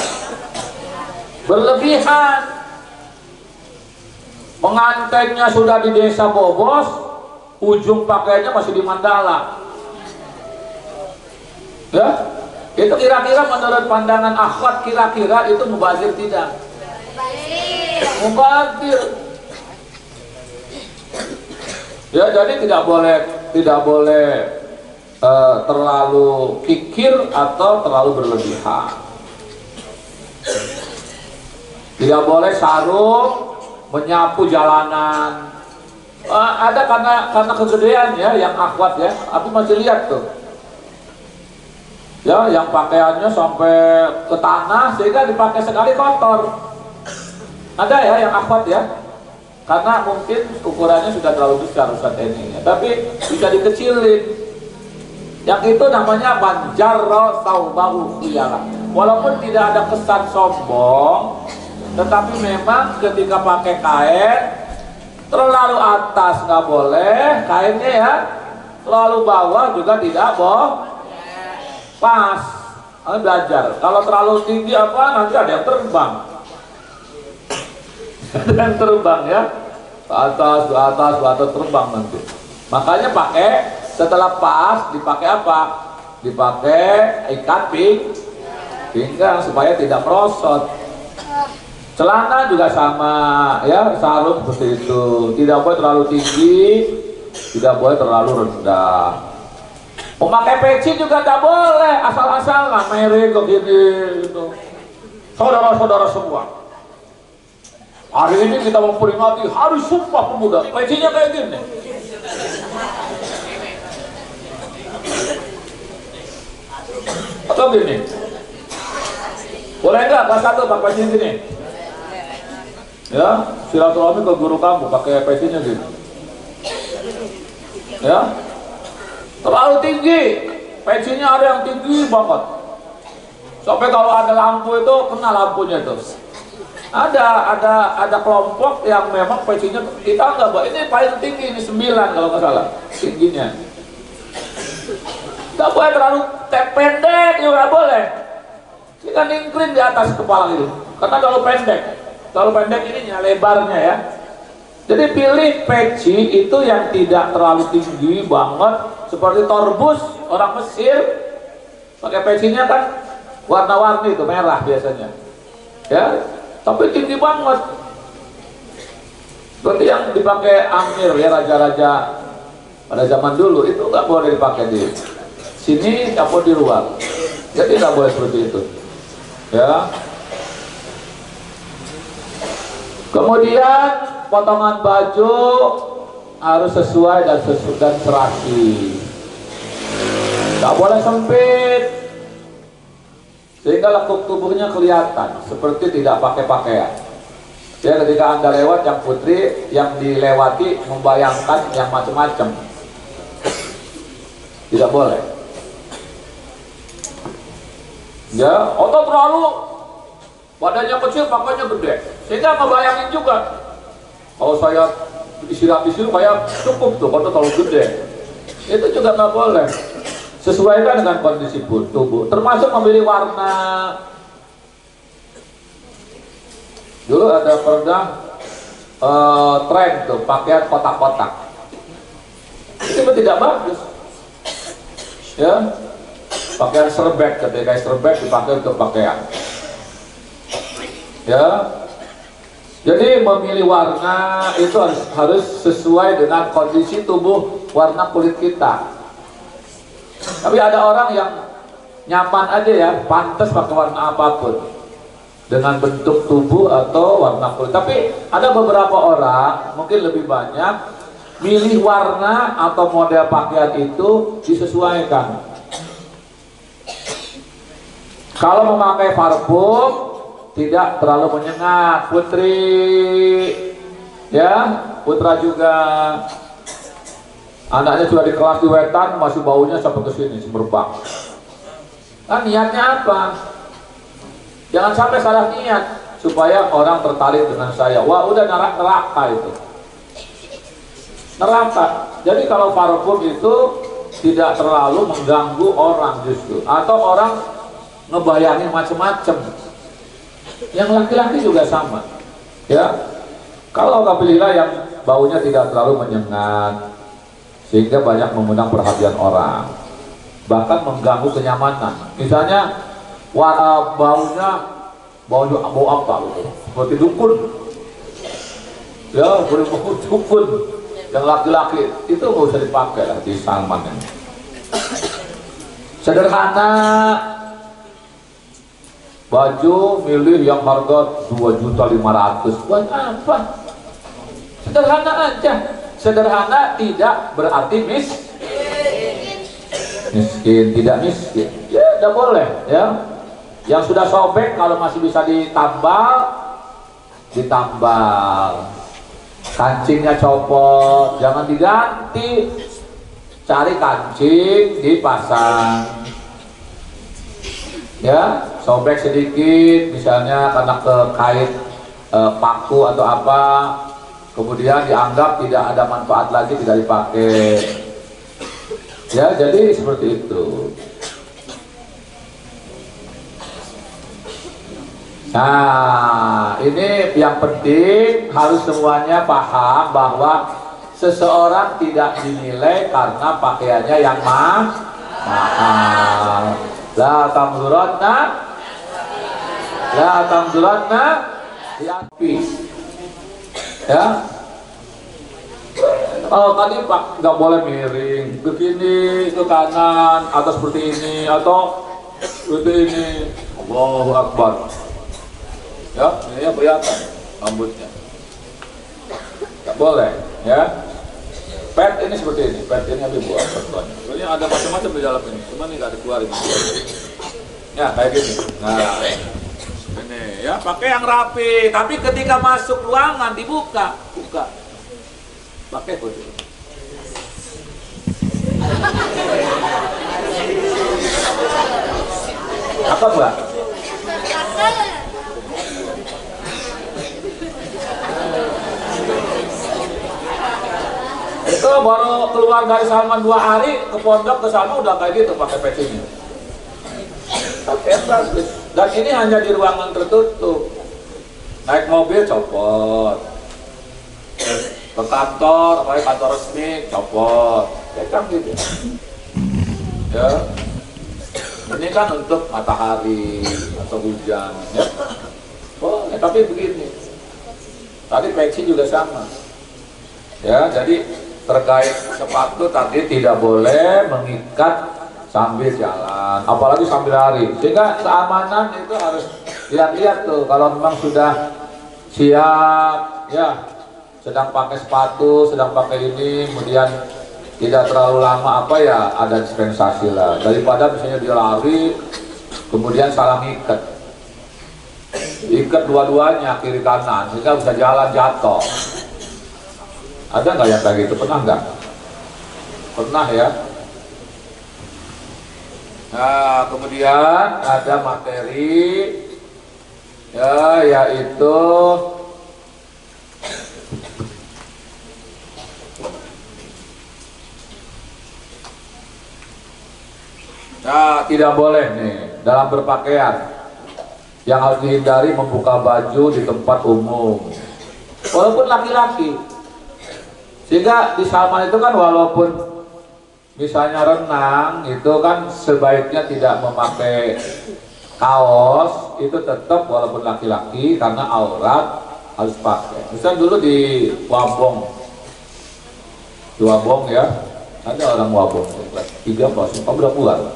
Berlebihan. Pengantinnya sudah di desa Bobos, ujung pakaiannya masih di mandala. Ya, itu kira-kira menurut pandangan akhwat, kira-kira itu mubazir tidak? Mubazir. Ya, jadi tidak boleh terlalu kikir atau terlalu berlebihan. Tidak boleh sarung menyapu jalanan. Ada karena kegedean ya yang akhwat ya. Aku masih lihat tuh. Ya, yang pakaiannya sampai ke tanah sehingga dipakai sekali kotor. Ada ya yang akhwat ya. Karena mungkin ukurannya sudah terlalu besar Ustaz ini ya. Tapi bisa dikecilin. Yang itu namanya banjarro taubahu khuyala. Walaupun tidak ada kesan sombong, tetapi memang ketika pakai kain terlalu atas nggak boleh kainnya ya, terlalu bawah juga tidak pas. Belajar. Kalau terlalu tinggi apa nanti ada yang terbang. Ada yang terbang ya, ke atas terbang nanti. Makanya pakai setelah pas dipakai apa? Dipakai ikat pinggang supaya tidak merosot. Celana juga sama ya, sarung seperti itu. Tidak boleh terlalu tinggi, tidak boleh terlalu rendah. Memakai peci juga tidak boleh asal-asalan merek begini gitu. Saudara-saudara semua, hari ini kita memperingati Hari Sumpah Pemuda. Pecinya kayak gini. Atau gini. Boleh nggak kelas 1 pakai peci gini? Ya, silaturahmi ke guru kamu pakai pecinya gini. Ya. Terlalu tinggi. Pecinya ada yang tinggi banget. Sampai kalau ada lampu itu kena lampunya itu. Ada kelompok yang memang pecinya kita enggak, Pak. Ini paling tinggi, ini 9 kalau nggak salah tingginya. Nggak boleh terlalu pendek juga nggak boleh. Kita ningkrin di atas kepala itu. Karena terlalu pendek ininya, lebarnya ya. Jadi pilih peci itu yang tidak terlalu tinggi banget, seperti torbus orang Mesir. Pakai pecinya kan warna-warni itu, merah biasanya. Ya, tapi tinggi banget. Seperti yang dipakai Amir ya, raja-raja pada zaman dulu itu nggak boleh dipakai di sini ataupun di luar. Jadi nggak boleh seperti itu. Ya. Kemudian potongan baju harus sesuai dan serasi. Nggak boleh sempit, sehingga lekuk tubuhnya kelihatan seperti tidak pakai pakaian. Ya, ketika Anda lewat yang putri, yang dilewati membayangkan yang macam-macam. Tidak boleh. Ya, atau terlalu badannya kecil, pakainya gede, sehingga ngebayangin juga. Kalau saya istirahat di sini kayak cukup tuh, kalau terlalu gede. Itu juga nggak boleh. Sesuaikan dengan kondisi tubuh, termasuk memilih warna. Dulu pernah tren tuh pakaian kotak-kotak. Itu tidak bagus. Ya, pakaian serbek, ketika serbek dipakai untuk pakaian. Ya, jadi memilih warna itu harus sesuai dengan kondisi tubuh, warna kulit kita. Tapi ada orang yang nyaman aja ya, pantas pakai warna apapun dengan bentuk tubuh atau warna kulit. Tapi ada beberapa orang, mungkin lebih banyak, milih warna atau model pakaian itu disesuaikan. Kalau memakai parfum tidak terlalu menyengat, putri ya, putra juga. Anaknya sudah di kelas di wetan, masih baunya sampai ke sini, semerbak. Kan niatnya apa? Jangan sampai salah niat supaya orang tertarik dengan saya. Wah, udah neraka itu. Neraka. Jadi kalau parfum itu tidak terlalu mengganggu orang justru, atau orang ngebayangin macam-macam. Yang laki-laki juga sama. Ya. Kalau pilihlah yang baunya tidak terlalu menyengat. sehingga banyak mengundang perhatian orang, bahkan mengganggu kenyamanan. Misalnya baunya bau apa gitu, seperti dukun ya, boleh bau dukun. Yang laki-laki itu nggak usah dipakai lah di Salman ini. Sederhana, baju milih yang harga 2.500.000 buat apa? Sederhana aja. Sederhana tidak berarti miskin, tidak miskin. Ya, tidak boleh ya. Yang sudah sobek kalau masih bisa ditambal. Kancingnya copot, jangan diganti. Cari kancing dipasang. Ya, sobek sedikit misalnya karena kekait paku atau apa, kemudian dianggap tidak ada manfaat lagi, tidak dipakai. Ya, jadi seperti itu. Nah, ini yang penting, harus semuanya paham bahwa seseorang tidak dinilai karena pakaiannya yang mahal. La tamzuranna di api. Ya. Oh, tadi Pak nggak boleh miring begini ke kanan atau seperti ini atau seperti ini. Allahu Akbar. Ya, ini kelihatan rambutnya. Nggak boleh, ya. Pet ini seperti ini, pet ini habis buat pertuannya. Ini ada macam-macam di dalam ini, cuma ini nggak dikeluarin. Ya, kayak gini. Nah, ini ya, pakai yang rapi. Tapi ketika masuk ruangan dibuka, buka. Pakai betul. Apa Mbak? Itu baru keluar dari Salman 2 hari, ke pondok ke sana udah kayak gitu pakai pecinya. Dan ini hanya di ruangan tertutup. Naik mobil copot, ke kantor, apalagi kantor resmi copot, ya kan gitu. Ya, ini kan untuk matahari atau hujan, ya. Oh, ya, tapi begini. Tadi peci juga sama. Ya, jadi terkait sepatu tadi tidak boleh mengikat sambil jalan, apalagi sambil lari, sehingga keamanan itu harus lihat-lihat tuh. Kalau memang sudah siap, ya sedang pakai sepatu, sedang pakai ini, kemudian tidak terlalu lama apa ya, ada dispensasi lah, daripada misalnya dia lari kemudian salah ikat dua-duanya kiri kanan sehingga bisa jalan jatuh. Ada nggak yang kayak gitu? Pernah nggak? Pernah ya. Nah, kemudian ada materi ya, yaitu nah, tidak boleh nih dalam berpakaian yang harus dihindari membuka baju di tempat umum, walaupun laki-laki. Sehingga di Salman itu kan walaupun misalnya renang itu kan sebaiknya tidak memakai kaos, itu tetap walaupun laki-laki karena aurat harus pakai. Misalnya dulu di Wabong ya, ada orang Wabong 3 berapa bulan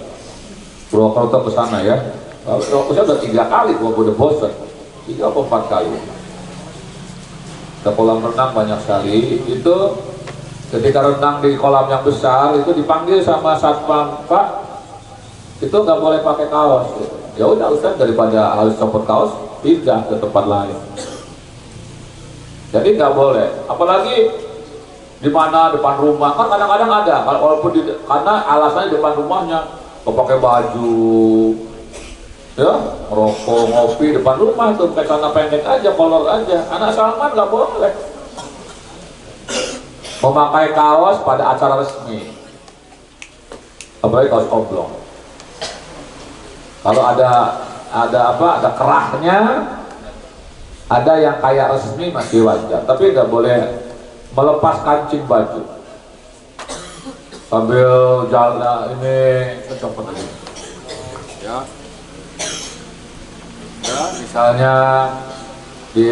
Purwokerto ke sana ya. Saya udah 3 kali, gua udah bosan 3 atau 4 kali. Ke kolam renang banyak sekali. Itu ketika renang di kolam yang besar itu dipanggil sama satpam, Pak, itu nggak boleh pakai kaos. Ya udah Ustaz, daripada harus copot kaos, pindah ke tempat lain. Jadi nggak boleh. Apalagi di mana depan rumah kan kadang-kadang ada. Walaupun karena alasannya depan rumahnya mau pakai baju, ya merokok, ngopi depan rumah itu pakai celana pendek aja, kolor aja. Anak Salman nggak boleh memakai kaos pada acara resmi, apalagi kaos oblong. Kalau ada kerahnya, ada yang kayak resmi masih wajar, tapi nggak boleh melepas kancing baju. sambil jalan ini cepet aja. Ya. Ya, misalnya di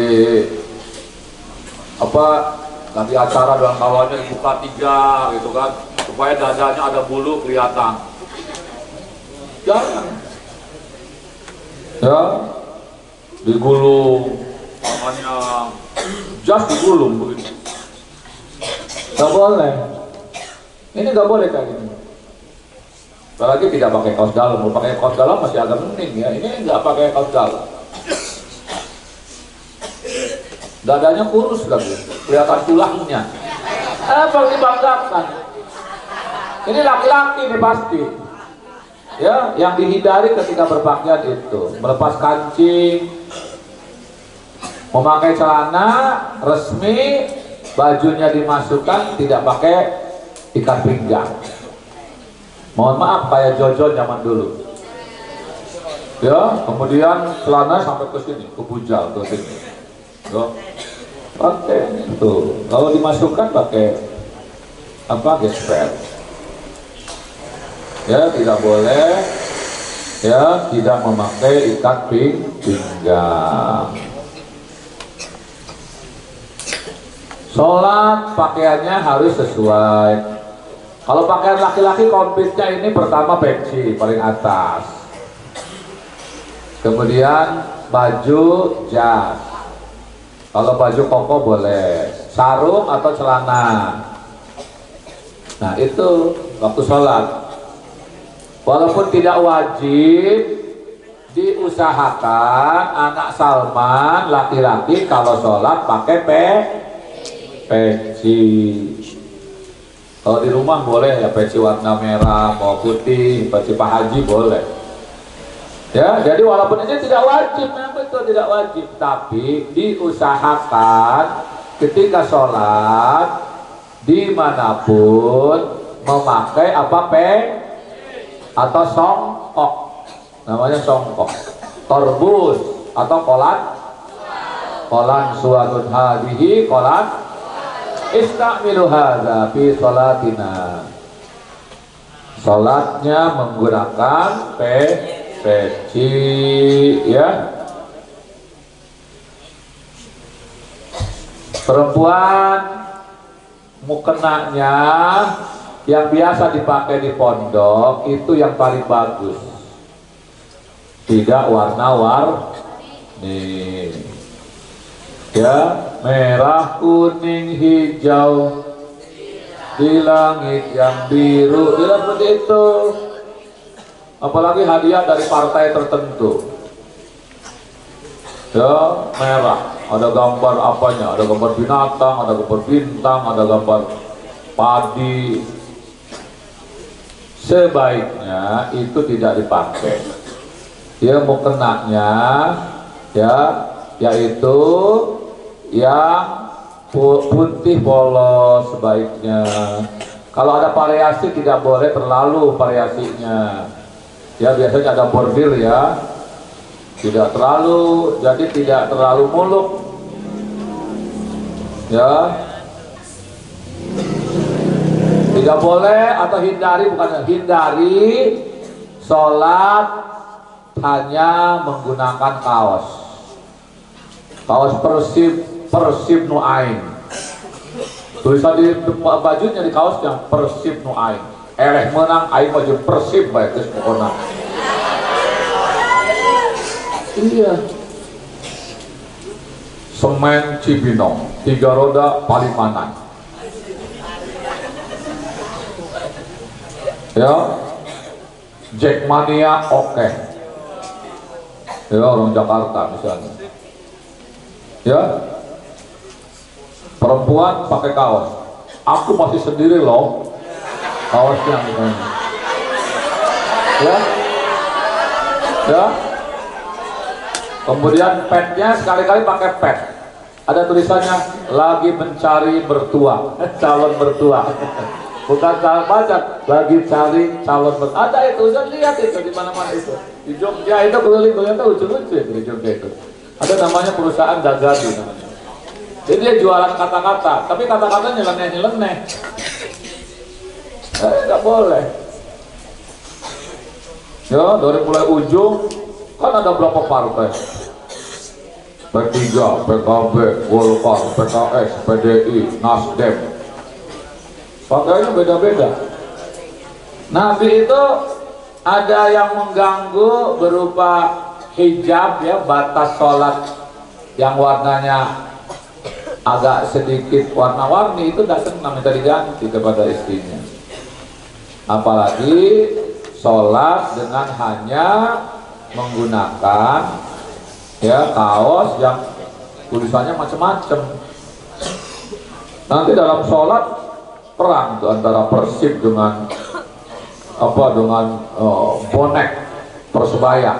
apa nanti acara dengan kawannya dibuka 3 gitu kan, supaya dadanya ada bulu kelihatan. Jangan. Ya, digulung, tangannya just digulung begitu. Gak boleh. Ini gak boleh kayak gini. Apalagi tidak pakai kaos dalam. Kalau pakai kaos dalam masih agak mending ya. Ini nggak pakai kaos dalam. Dadanya kurus lagi, kelihatan tulangnya. Apa dibanggakan? Ini laki-laki nih pasti. Ya, yang dihindari ketika berpakaian itu melepas kancing, memakai celana resmi, bajunya dimasukkan, tidak pakai ikat pinggang. Mohon maaf kayak Jojo zaman dulu. Ya, kemudian celana sampai ke sini, ke bujal, ke sini. Ya. Pakai itu. Kalau dimasukkan pakai apa? Gesper. Ya, tidak boleh. Ya, tidak memakai ikat pinggang. Sholat pakaiannya harus sesuai. Kalau pakaian laki-laki kompletnya ini pertama peci paling atas, kemudian baju jas, kalau baju koko boleh, sarung atau celana. Nah itu waktu sholat. Walaupun tidak wajib, diusahakan anak Salman laki-laki kalau sholat pakai peci. Kalau di rumah boleh ya peci warna merah, mau putih, peci Pak Haji boleh. Ya, jadi walaupun ini tidak wajib, memang itu tidak wajib, tapi diusahakan ketika sholat dimanapun memakai apa atau songkok, namanya songkok, torbus atau kolan suatun hadihi kolan istamilu hadza fi sholatina. Salatnya menggunakan peci ya. Perempuan mukenanya yang biasa dipakai di pondok itu yang paling bagus. Tidak warna-warni. Ya, merah, kuning, hijau di langit yang biru, tidak seperti itu. Apalagi hadiah dari partai tertentu. Ya, merah, ada gambar apanya, ada gambar binatang, ada gambar bintang, ada gambar padi. Sebaiknya itu tidak dipakai. Dia mau kenanya, ya, yaitu yang putih polos sebaiknya. Kalau ada variasi tidak boleh terlalu variasinya. Ya biasanya ada bordir ya, tidak terlalu, jadi tidak terlalu muluk. Ya, tidak boleh atau hindari, bukan hindari sholat hanya menggunakan kaos Persib Nuain. Tulisan di bajunya di kaosnya Persib Nuain. Menang aing baju Persib baik geus pokona. Iya. Semen Cibinong, 3 roda Palimanan. Ya. Jackmania oke. Ya orang Jakarta misalnya. Ya, perempuan pakai kaos. Aku masih sendiri loh, kaosnya misalnya. Ya, ya. Kemudian petnya sekali-kali pakai pet. Ada tulisannya lagi mencari mertua, calon mertua. Bukan calon pacar, lagi cari calon mertua. Ada itu, saya lihat itu di mana-mana itu. Di Jogja itu keliling-keliling itu lucu-lucu itu di Jogja itu. Ada namanya perusahaan Dagadi namanya. Jadi dia jualan kata-kata, tapi kata-katanya nyeleneh-nyeleneh. Nggak boleh. Ya, dari mulai ujung kan ada berapa partai? P3, PKB, Golkar, PKS, PDI, Nasdem. Partainya beda-beda. Nabi itu ada yang mengganggu berupa hijab, ya, batas sholat yang warnanya agak sedikit warna-warni, itu tidak senang, minta diganti kepada istrinya. Apalagi sholat dengan hanya menggunakan, ya, kaos yang tulisannya macam-macam. Nanti dalam sholat perang tuh antara Persib dengan bonek Persebaya,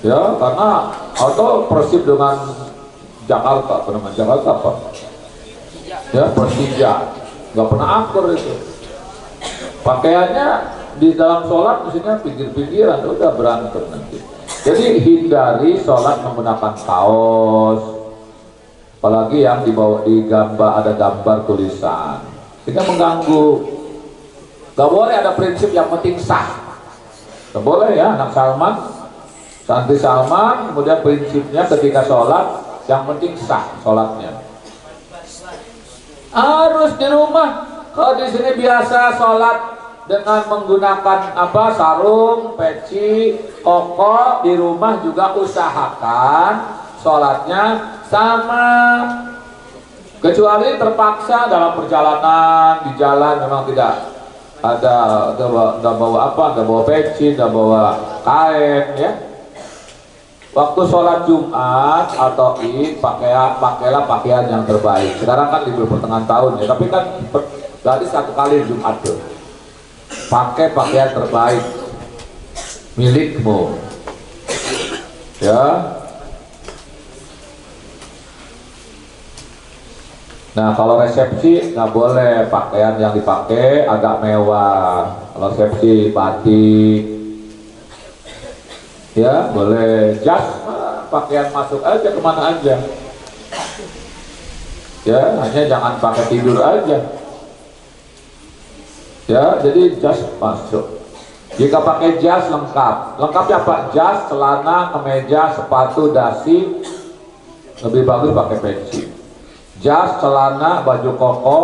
ya, karena atau Persib dengan Jakarta, Jakarta apa? Ya, Persija, nggak pernah akur itu. Pakaiannya di dalam sholat mestinya pinggir-pinggiran, udah berantem nanti. Jadi hindari sholat menggunakan kaos, apalagi yang dibawa di gambar, ada gambar tulisan, sehingga mengganggu. Gak boleh ada prinsip yang penting sah. Gak boleh, ya, anak Salman, santri Salman, kemudian prinsipnya ketika sholat yang penting sah sholatnya. Harus di rumah. Kalau di sini biasa sholat dengan menggunakan sarung, peci, koko, di rumah juga usahakan sholatnya sama. Kecuali terpaksa dalam perjalanan, di jalan memang tidak ada, nggak bawa peci, nggak bawa kain, ya. Waktu sholat Jumat atau Id, pakailah pakaian yang terbaik. Sekarang kan libur pertengahan tahun, ya, tapi kan berarti satu kali Jumat tuh. Pakai pakaian terbaik milikmu, ya. Nah, kalau resepsi nggak boleh pakaian yang dipakai agak mewah. Kalau resepsi batik, ya, boleh jas, pakaian masuk aja kemana aja, ya, hanya jangan pakai tidur aja, ya. Jadi jas masuk. Jika pakai jas lengkapnya apa? Jas, celana, kemeja, sepatu, dasi. Lebih bagus pakai peci. Jas, celana, baju koko,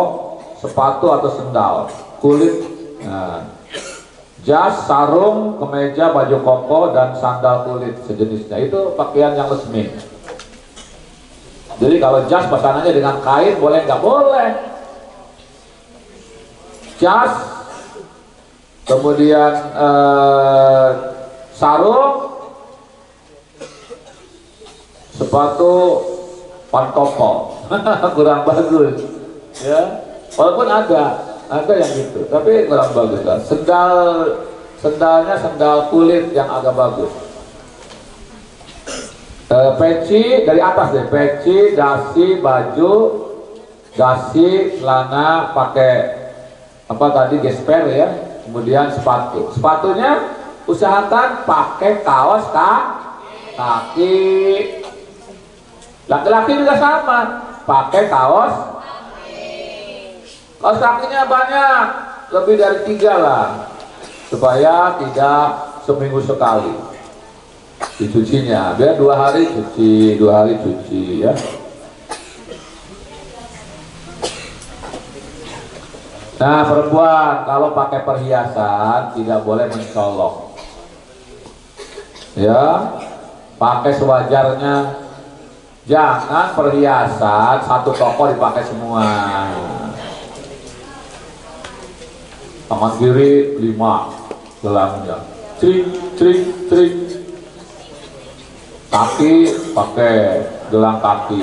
sepatu atau sendal kulit. Nah, jas, sarung, kemeja, baju koko, dan sandal kulit sejenisnya, itu pakaian yang resmi. Jadi kalau jas pasangannya dengan kain boleh nggak? Boleh. Jas, kemudian sarung, sepatu pantopel kurang bagus, ya. Walaupun ada yang gitu, tapi kurang bagus lah. Sendalnya sendal kulit yang agak bagus. Peci dari atas deh, peci, dasi, baju, dasi, celana pakai gesper, ya. Kemudian sepatunya usahakan pakai kaos kaki. Laki-laki juga sama, pakai kaos kakinya banyak, lebih dari 3 lah, supaya tidak seminggu sekali dicucinya. Biar 2 hari cuci, ya. Nah, perempuan kalau pakai perhiasan tidak boleh mencolok, ya, pakai sewajarnya. Jangan perhiasan satu toko dipakai semua. Tangan kiri 5 gelangnya, cring. Kaki pakai gelang kaki.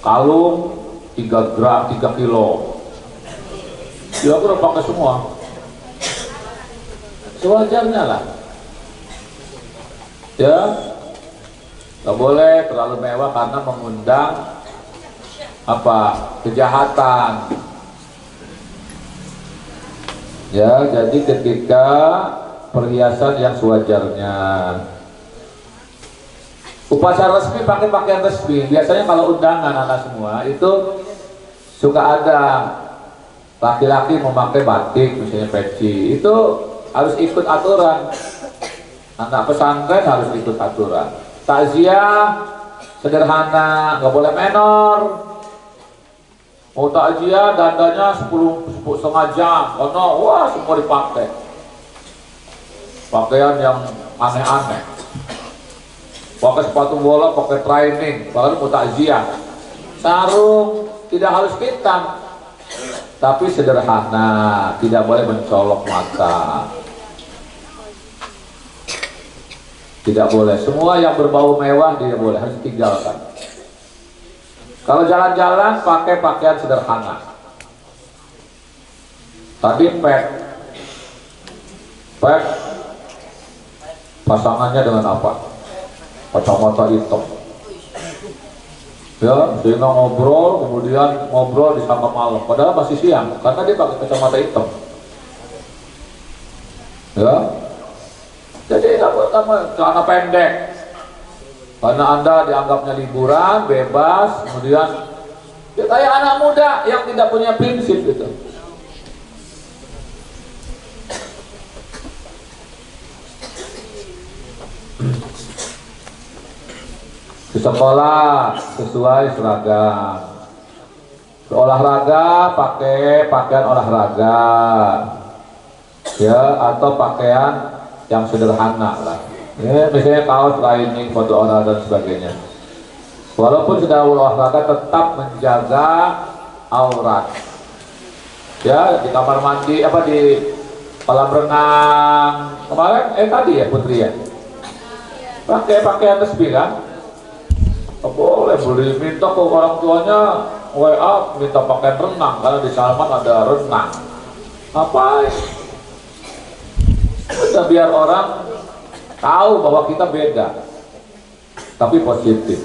Kalung 3 kilo. Dia udah pakai semua. Sewajarnya lah, ya. Gak boleh terlalu mewah karena mengundang kejahatan, ya. Jadi ketika perhiasan yang sewajarnya. Upacara resmi pakai pakaian resmi. Biasanya kalau undangan anak semua itu suka ada laki-laki memakai batik misalnya peci, itu harus ikut aturan. Anak pesantren harus ikut aturan. Takziah sederhana, nggak boleh menor. Mau takziah dandanya 10 setengah jam, karena wah semua dipakai. Pakaian yang aneh-aneh. Pakai sepatu bola, pakai training, baru mau takziah. Sarung tidak harus hitam, tapi sederhana, tidak boleh mencolok mata. Tidak boleh, semua yang berbau mewah tidak boleh, harus tinggalkan. Kalau jalan-jalan pakai pakaian sederhana. Tadi pet pasangannya dengan apa? Kacamata hitam. Ya, sehingga ngobrol, kemudian ngobrol di sampai malam. Padahal masih siang, karena dia pakai kacamata hitam. Ya. Jadi sama celana pendek, karena Anda dianggapnya liburan, bebas, kemudian ya kayak anak muda yang tidak punya prinsip gitu. Di sekolah sesuai seragam, olahraga pakai pakaian olahraga, ya, atau pakaian yang sederhana lah, ya, misalnya kaos, lining, foto orang dan sebagainya. Walaupun sudah olahraga tetap menjaga aurat. Ya, di kamar mandi apa di kolam renang kemarin tadi ya Putri ya, pakai pakaian resmi kan? Boleh beli, minta ke orang tuanya WA minta pakaian renang karena di Salman ada renang. Ngapain? Udah biar orang tahu bahwa kita beda, tapi positif.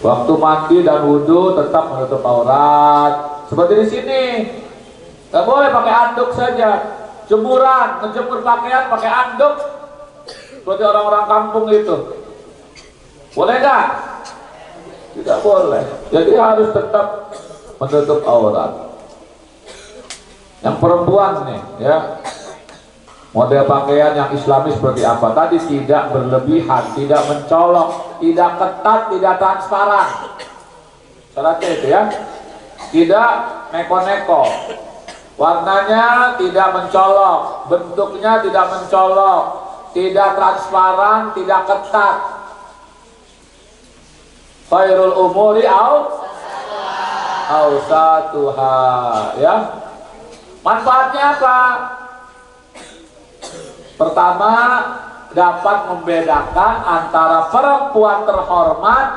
Waktu mandi dan wudhu tetap menutup aurat, seperti di sini. Gak boleh pakai anduk saja. Jemuran, ngejemur pakaian pakai anduk, seperti orang-orang kampung itu. Boleh nggak? Tidak boleh. Jadi harus tetap menutup aurat. Yang perempuan nih, ya. Model pakaian yang islami seperti apa? Tadi tidak berlebihan, tidak mencolok, tidak ketat, tidak transparan. Syaratnya itu ya. Tidak neko-neko. Warnanya tidak mencolok, bentuknya tidak mencolok, tidak transparan, tidak ketat. Khairul umuri awsatuha, ya. Manfaatnya apa? Pertama, dapat membedakan antara perempuan terhormat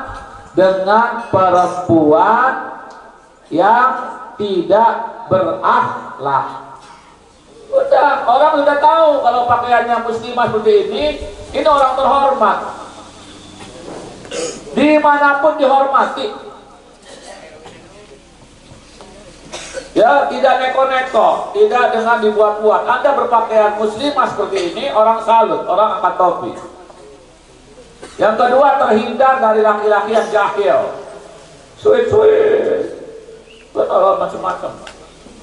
dengan perempuan yang tidak berakhlak. Udah, orang sudah tahu kalau pakaiannya muslimah seperti ini orang terhormat. Dimanapun dihormati. Ya, tidak neko-neko, tidak dengan dibuat-buat. Anda berpakaian muslimah seperti ini, orang salut, orang angkat topi. Yang kedua, terhindar dari laki-laki yang jahil, sweet, orang macam-macam.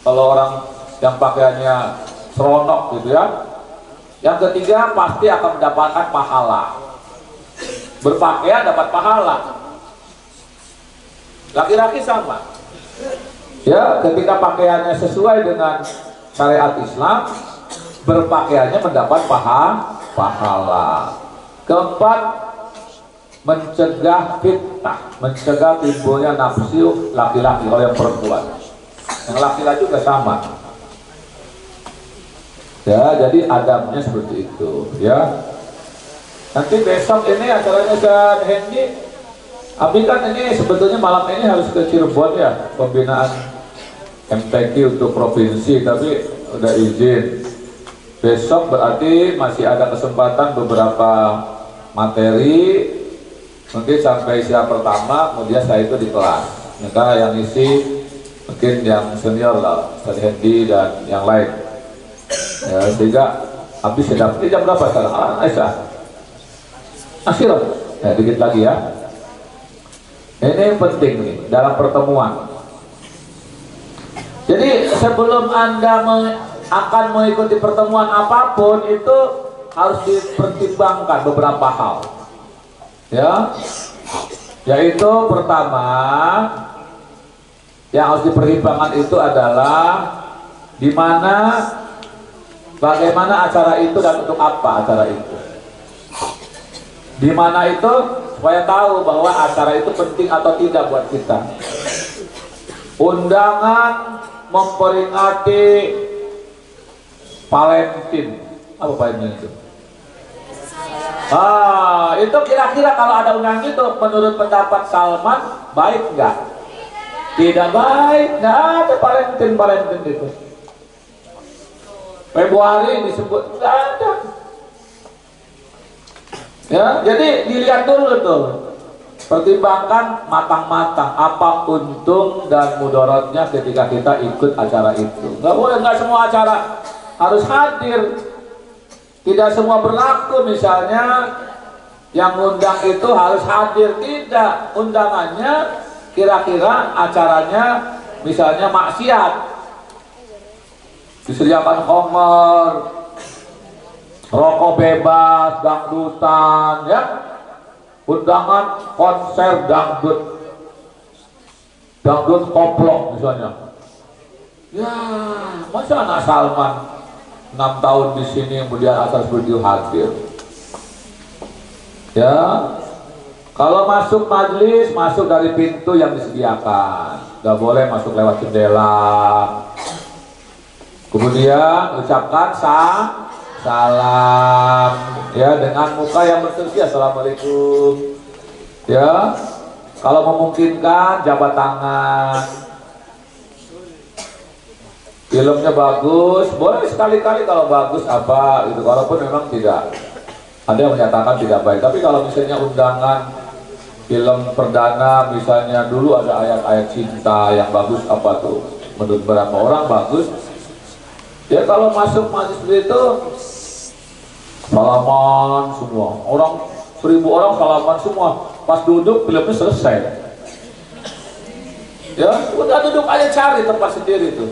Kalau orang yang pakaiannya seronok gitu ya. Yang ketiga, pasti akan mendapatkan pahala. Berpakaian dapat pahala. Laki-laki sama. Ya, ketika pakaiannya sesuai dengan syariat Islam, berpakaiannya mendapat pahala. Keempat, mencegah fitnah, mencegah timbulnya nafsu laki-laki oleh perempuan. Yang laki-laki juga sama. Ya, jadi adabnya seperti itu. Ya. Nanti besok ini acaranya Ustaz Hendy. Abi kan ini sebetulnya malam ini harus ke Cirebon ya, pembinaan MTQ untuk provinsi, tapi udah izin. Besok berarti masih ada kesempatan beberapa materi, mungkin sampai siang pertama, kemudian saya itu di kelas. Maka yang isi mungkin yang senior lah, Ustaz Hendy dan yang lain. Ya, sehingga habis sedap. Ini jam berapa sekarang? Aisyah. Akhir. Ya, dikit lagi ya. Ini penting nih dalam pertemuan. Jadi sebelum Anda akan mengikuti pertemuan apapun itu harus dipertimbangkan beberapa hal. Ya. Yaitu pertama yang harus dipertimbangkan itu adalah di mana, bagaimana acara itu dan untuk apa acara itu. Di mana itu supaya tahu bahwa acara itu penting atau tidak buat kita. Undangan memperingati Valentine. Apa Valentine itu? Itu kira-kira kalau ada undangan itu menurut pendapat Salman baik nggak? Tidak baik, nggak ada Valentine itu. Februari disebut nggak ada. Ya, jadi dilihat dulu tuh. Pertimbangkan matang-matang apa untung dan mudaratnya ketika kita ikut acara itu. Nggak boleh, nggak semua acara harus hadir. Tidak semua berlaku, misalnya yang undang itu harus hadir. Tidak, undangannya kira-kira acaranya misalnya maksiat, disediakan khamar, rokok bebas, dangdutan, ya. Undangan konser dangdut koplok misalnya. Ya, masa anak Salman 6 tahun di sini kemudian asal studio hadir. Ya, kalau masuk majelis, masuk dari pintu yang disediakan, nggak boleh masuk lewat jendela. Kemudian ucapkan salam, ya, dengan muka yang berseri, assalamualaikum. Ya, kalau memungkinkan jabat tangan. Filmnya bagus, boleh sekali-kali kalau bagus apa itu. Walaupun memang tidak, ada yang menyatakan tidak baik. Tapi kalau misalnya undangan film perdana, misalnya dulu ada ayat-ayat cinta yang bagus apa tuh, menurut beberapa orang bagus. Ya kalau masuk masjid itu salaman semua, orang 1000 orang salaman semua. Pas duduk filmnya selesai. Ya udah duduk aja, cari tempat sendiri tuh.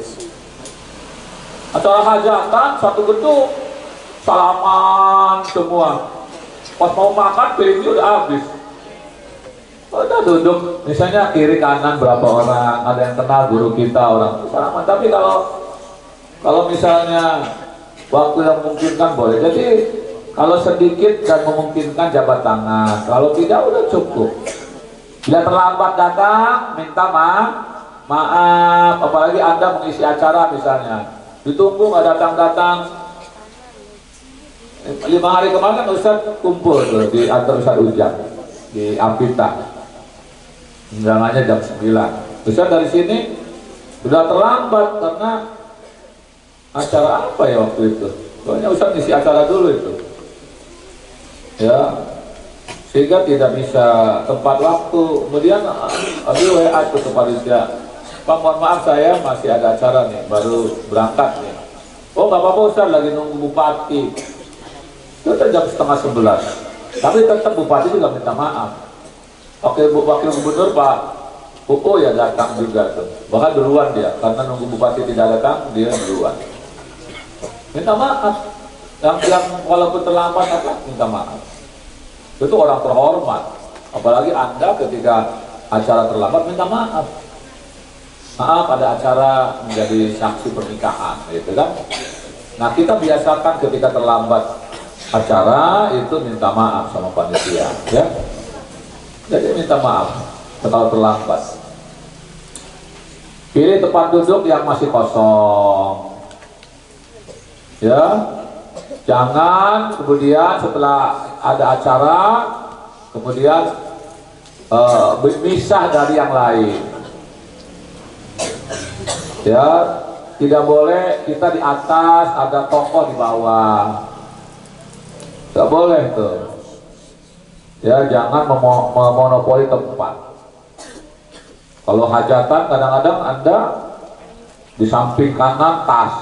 Acara hajatan satu gedung salaman semua. Pas mau makan filmnya udah habis. Udah duduk, misalnya kiri kanan berapa orang, ada yang kenal guru kita orang salaman. Tapi kalau misalnya waktu yang memungkinkan boleh. Jadi kalau sedikit dan memungkinkan jabat tangan, kalau tidak udah cukup. Bila terlambat datang, minta maaf. Apalagi Anda mengisi acara misalnya, ditunggu nggak datang-datang. 5 hari kemarin kan Ustaz kumpul tuh di antar Ustaz Ujang di Ampita. Undangannya jam 9. Ustaz dari sini sudah terlambat karena acara apa ya waktu itu? Soalnya Ustaz ngisi acara dulu itu. Ya, sehingga tidak bisa tempat waktu. Kemudian ambil WA ke panitia, Pak mohon maaf saya masih ada acara nih, baru berangkat nih. Oh nggak apa-apa Ustaz, lagi nunggu bupati. Itu jam setengah 11. Tapi tetap bupati juga minta maaf. Wakil gubernur Pak UU ya datang juga tuh, bahkan duluan dia, karena nunggu bupati tidak datang dia duluan. Minta maaf. Yang walaupun terlambat apa, minta maaf. Itu orang terhormat. Apalagi Anda ketika acara terlambat minta maaf. Maaf ada acara menjadi saksi pernikahan, gitu kan? Nah kita biasakan ketika terlambat acara itu minta maaf sama panitia, ya. Jadi minta maaf kalau terlambat. Pilih tempat duduk yang masih kosong, ya. Jangan kemudian setelah ada acara kemudian berpisah dari yang lain. Ya, tidak boleh kita di atas ada tokoh di bawah. Tidak boleh tuh. Ya, jangan memonopoli tempat. Kalau hajatan kadang-kadang Anda di samping kanan tas,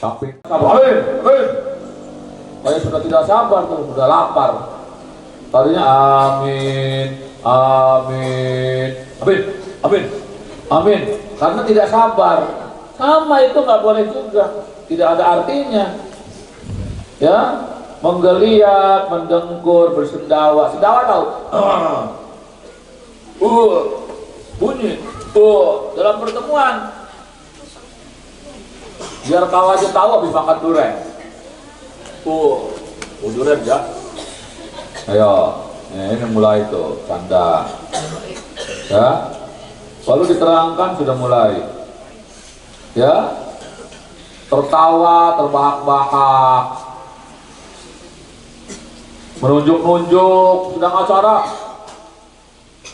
samping kanan, saya sudah tidak sabar tuh, sudah lapar. Tadinya amin, amin, amin, amin, amin. karena tidak sabar. Sama itu nggak boleh juga, tidak ada artinya. Ya, menggeliat, mendengkur, bersendawa. Sendawa tahu? Bunyi. Dalam pertemuan. Biar kau aja tahu habis makan durian. Durian ya. Ayo, ini mulai tuh canda. Ya. Lalu diterangkan sudah mulai. Ya. Tertawa, terbahak-bahak. Menunjuk-nunjuk sedang acara.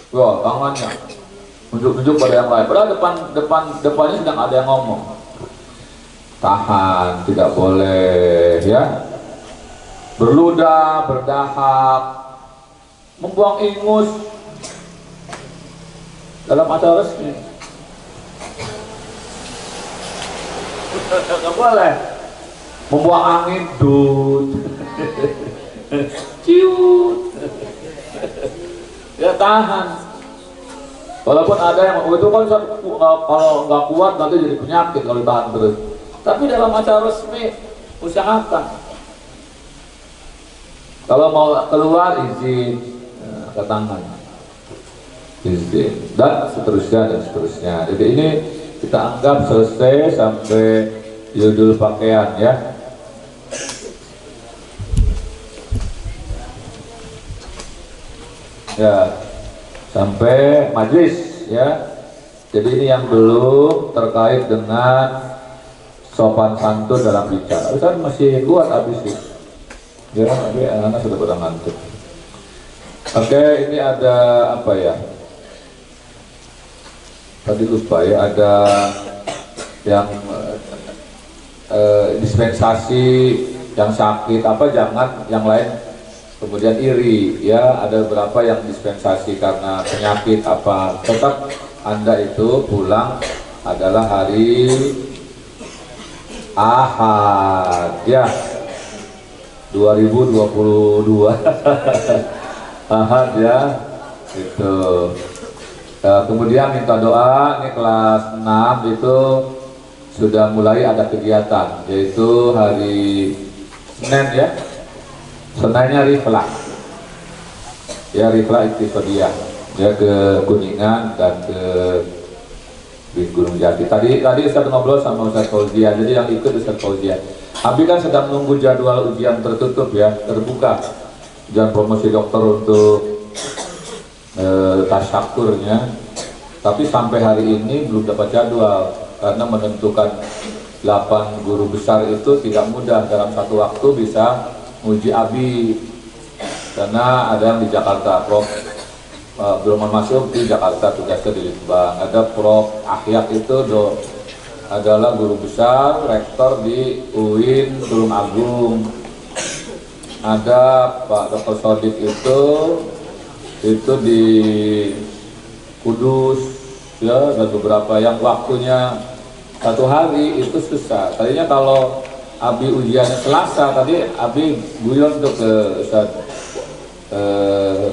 Wah, tangannya nunjuk-nunjuk pada yang lain. Padahal depannya sedang ada yang ngomong. Tahan, tidak boleh, ya. Berludah, berdahak, membuang ingus dalam acara resmi. Nggak boleh. Membuang angin, dut. Ciut. Ya tahan. Walaupun ada yang itu kan kalau nggak kuat nanti jadi penyakit kalau tahan terus. Tapi dalam acara resmi usahakan. Kalau mau keluar izin ke tangan, izin dan seterusnya. Jadi ini kita anggap selesai sampai judul pakaian ya. Ya, sampai majlis ya. Jadi ini yang belum terkait dengan sopan santun dalam bicara. Ustaz masih kuat habis sih. Ya, tapi anak-anak sudah pada ngantuk. Oke, ini ada apa ya? Tadi lupa ya, ada yang dispensasi yang sakit apa jangan yang lain kemudian iri ya, ada beberapa yang dispensasi karena penyakit apa, tetap Anda itu pulang adalah hari Ahad ya 2022 Ahad ya itu. Kemudian minta doa, ini kelas 6 itu sudah mulai ada kegiatan yaitu hari Senin ya. Senanya Riflah ya, Riflah Iktisodiyah ya, ke Kuningan dan ke Gunung Jati. Tadi Ustaz ngobrol sama Ustaz Fauzian, jadi yang ikut Ustaz Fauzian. Abi kan sedang menunggu jadwal ujian tertutup ya, terbuka ujian promosi dokter untuk tasyakurnya. Tapi sampai hari ini belum dapat jadwal karena menentukan 8 guru besar itu tidak mudah dalam satu waktu bisa uji Abi, karena ada yang di Jakarta, Prof belum masuk di Jakarta, tugasnya di Litbang. Ada Prof Ahyat itu adalah guru besar, rektor di UIN Tulung Agung. Ada Pak Dr. Sodik itu di Kudus ya, dan beberapa yang waktunya satu hari itu susah. Tadinya kalau Abi ujiannya Selasa, tadi Abi guyon untuk ke Ustaz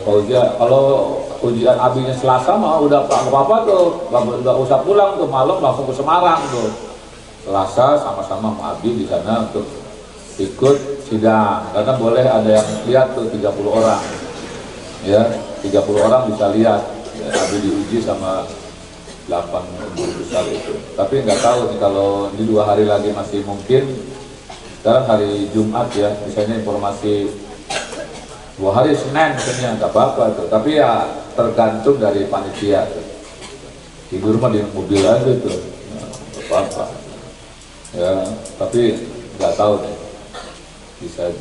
Fauzia, kalau ujian Abinya Selasa mah udah apa-apa tuh, nggak usah pulang tuh, malam langsung ke Semarang tuh. Selasa sama-sama sama Abi di sana untuk ikut sidang, karena boleh ada yang lihat tuh 30 orang ya, 30 orang bisa lihat ya, Abi diuji sama 8 guru besar itu. Tapi nggak tahu nih kalau di 2 hari lagi masih mungkin. Sekarang hari Jumat ya, misalnya informasi 2 hari Senin misalnya nggak apa-apa tuh, tapi ya tergantung dari panitia tuh. Tidur mah di mobil aja tuh, nggak apa-apa ya, tapi nggak tahu nih bisa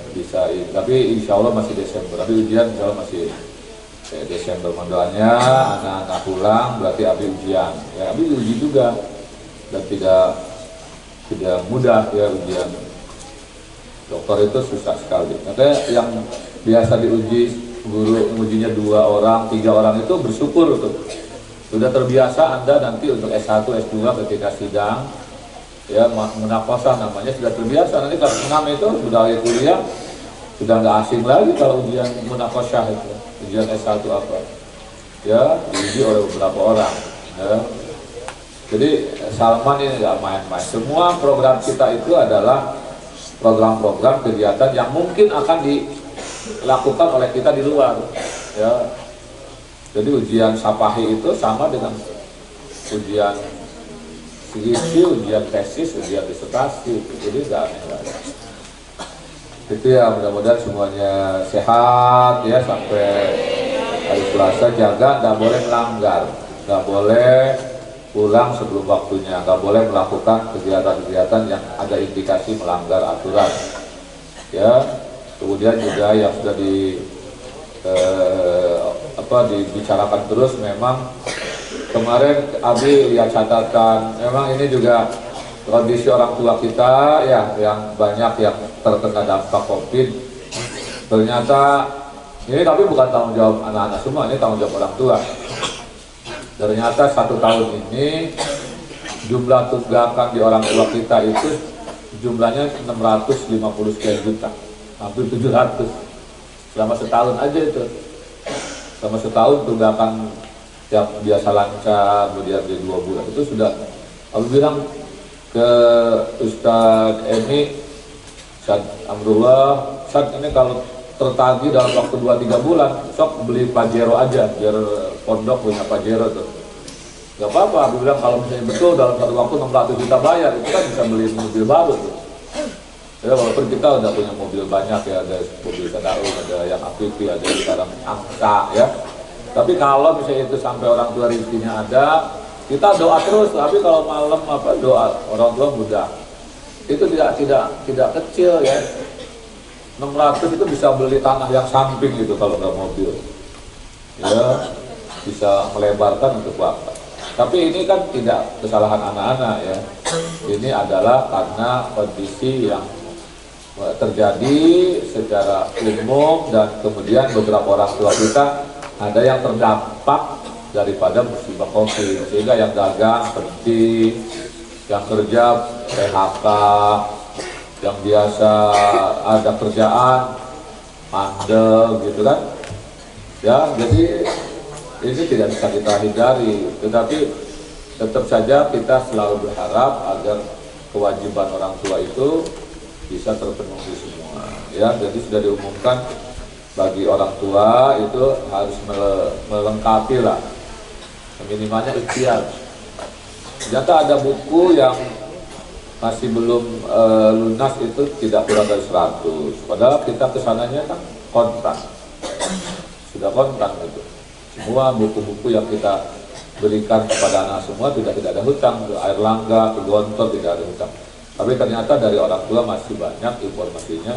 tapi insya Allah masih Desember, tapi ujian insya Allah masih Desember. Doanya anak-anak pulang berarti Abi ujian ya, Abi uji juga dan tidak mudah ya ujian dokter itu susah sekali. Makanya yang biasa diuji guru ujinya 2 orang, 3 orang itu bersyukur tuh. Sudah terbiasa Anda nanti untuk S1, S2 ketika sidang ya, munakosah namanya, sudah terbiasa. Nanti kelas 6 itu sudah kuliah, sudah nggak asing lagi kalau ujian munakosah itu, ujian S1 apa ya, diuji oleh beberapa orang ya. Jadi Salman ini nggak main-main. Semua program kita itu adalah program-program kegiatan yang mungkin akan dilakukan oleh kita di luar. Ya. Jadi ujian Sapahi itu sama dengan ujian skripsi, ujian tesis, ujian disertasi. Jadi nggak aneh. Itu ya, mudah-mudahan semuanya sehat ya sampai hari Selasa. Jaga, nggak boleh melanggar, nggak boleh pulang sebelum waktunya, nggak boleh melakukan kegiatan-kegiatan yang ada indikasi melanggar aturan. Ya, kemudian juga yang sudah dibicarakan terus, memang kemarin Abi lihat catatan, memang ini juga kondisi orang tua kita ya yang banyak yang terkena dampak COVID. Ternyata ini tapi bukan tanggung jawab anak-anak semua, ini tanggung jawab orang tua. Ternyata 1 tahun ini jumlah tunggakan di orang tua kita itu jumlahnya 650 sekian juta, hampir 700 selama setahun aja itu. Selama setahun tunggakan yang biasa lancar, kemudian di 2 bulan itu sudah. Aku bilang ke Ustadz Emi, Ustadz Amrullah, Ustadz ini kalau tertagih dalam waktu 2-3 bulan, sok beli Pajero aja, biar pondok punya Pajero tuh. Gak apa-apa, aku bilang kalau misalnya betul dalam satu waktu 600 juta bayar, itu kan bisa beli mobil baru tuh. Ya walaupun kita udah punya mobil banyak ya, ada mobil Tadaun, ada yang Afifi, ada sekarang Angsa ya. Tapi kalau misalnya itu sampai orang tua rezekinya ada, kita doa terus. Tapi kalau malam doa orang tua mudah. Itu tidak kecil ya. 600 itu bisa beli tanah yang samping gitu kalau nggak mobil. Ya, bisa melebarkan untuk wakaf. Tapi ini kan tidak kesalahan anak-anak ya. Ini adalah karena kondisi yang terjadi secara umum dan kemudian beberapa orang tua kita ada yang terdampak daripada musibah COVID, sehingga yang dagang berhenti, yang kerja PHK, yang biasa ada kerjaan mandel gitu kan ya. Jadi ini tidak bisa kita hindari, tetapi tetap saja kita selalu berharap agar kewajiban orang tua itu bisa terpenuhi semua ya. Jadi sudah diumumkan bagi orang tua itu harus melengkapi lah minimalnya ikhtiar. Ternyata ada buku yang masih belum lunas itu tidak kurang dari 100, padahal kita kesananya kan kontan, sudah kontan gitu. Semua buku-buku yang kita berikan kepada anak semua tidak ada hutang, ke Airlangga, ke Gontor tidak ada hutang. Tapi ternyata dari orang tua masih banyak informasinya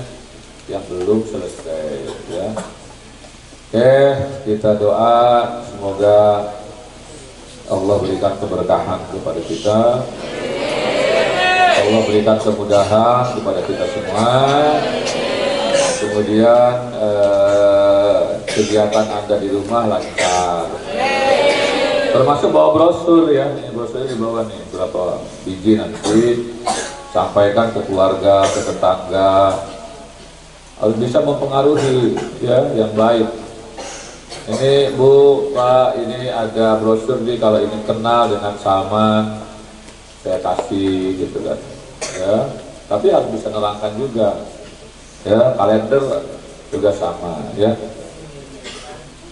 yang belum selesai ya. Oke, kita doa semoga Allah berikan keberkahan kepada kita, Allah berikan kemudahan kepada kita semua. Kemudian kegiatan Anda di rumah lancar, termasuk bawa brosur ya. Ini brosurnya dibawa nih, berapa biji nanti sampaikan ke keluarga, ke tetangga, harus bisa mempengaruhi ya yang baik. Ini Bu, Pak, ini ada brosur nih, kalau ini kenal dengan Salman saya kasih gitu kan ya. Tapi harus bisa nerangkan juga ya, kalender juga sama ya.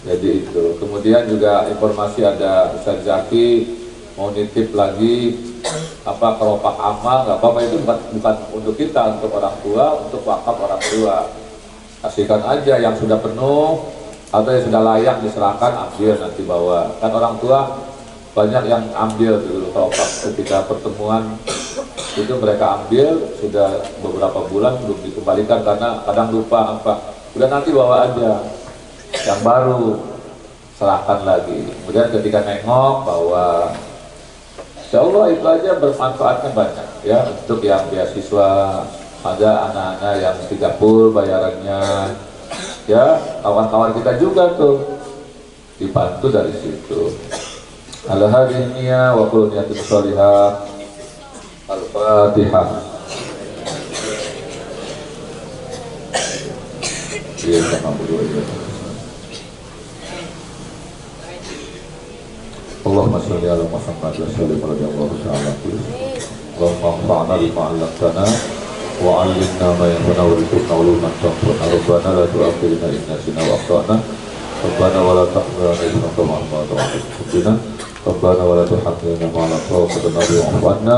Jadi itu. Kemudian juga informasi ada Ustaz Zaki mau nitip lagi kelopak amal, nggak apa-apa, itu bukan untuk kita, untuk orang tua, untuk wakaf orang tua. Kasihkan aja yang sudah penuh atau yang sudah layak diserahkan, ambil nanti bawa. Kan orang tua banyak yang ambil dulu kelopak ketika pertemuan itu, mereka ambil sudah beberapa bulan belum dikembalikan karena kadang lupa udah nanti bawa aja yang baru, serahkan lagi. Kemudian ketika nengok bawa. Insya Allah itu aja bermanfaatnya banyak ya. Untuk yang beasiswa, ada anak-anak yang 30 bayarannya ya, kawan-kawan kita juga tuh dibantu dari situ. Al-hadiniya wa kullu niyatin sholihah. Al-Fatihah. Iya, sama berdua ya. Allah Allahumma sholli ala Muhammad wa sallim radhiyallahu ta'ala. Allahumma anfa'na bima 'allamtana wa 'allimna ma yanfa'una wa rzuqna uluman tanfa'una. Rabbana la tu'akhidhna in nasina wa akhtana. Rabbana wa la tahmilna isran kama hamaltahu 'ala qaumina. Rabbana wa la tuhammilna ma la taqata lana wa'fu 'anna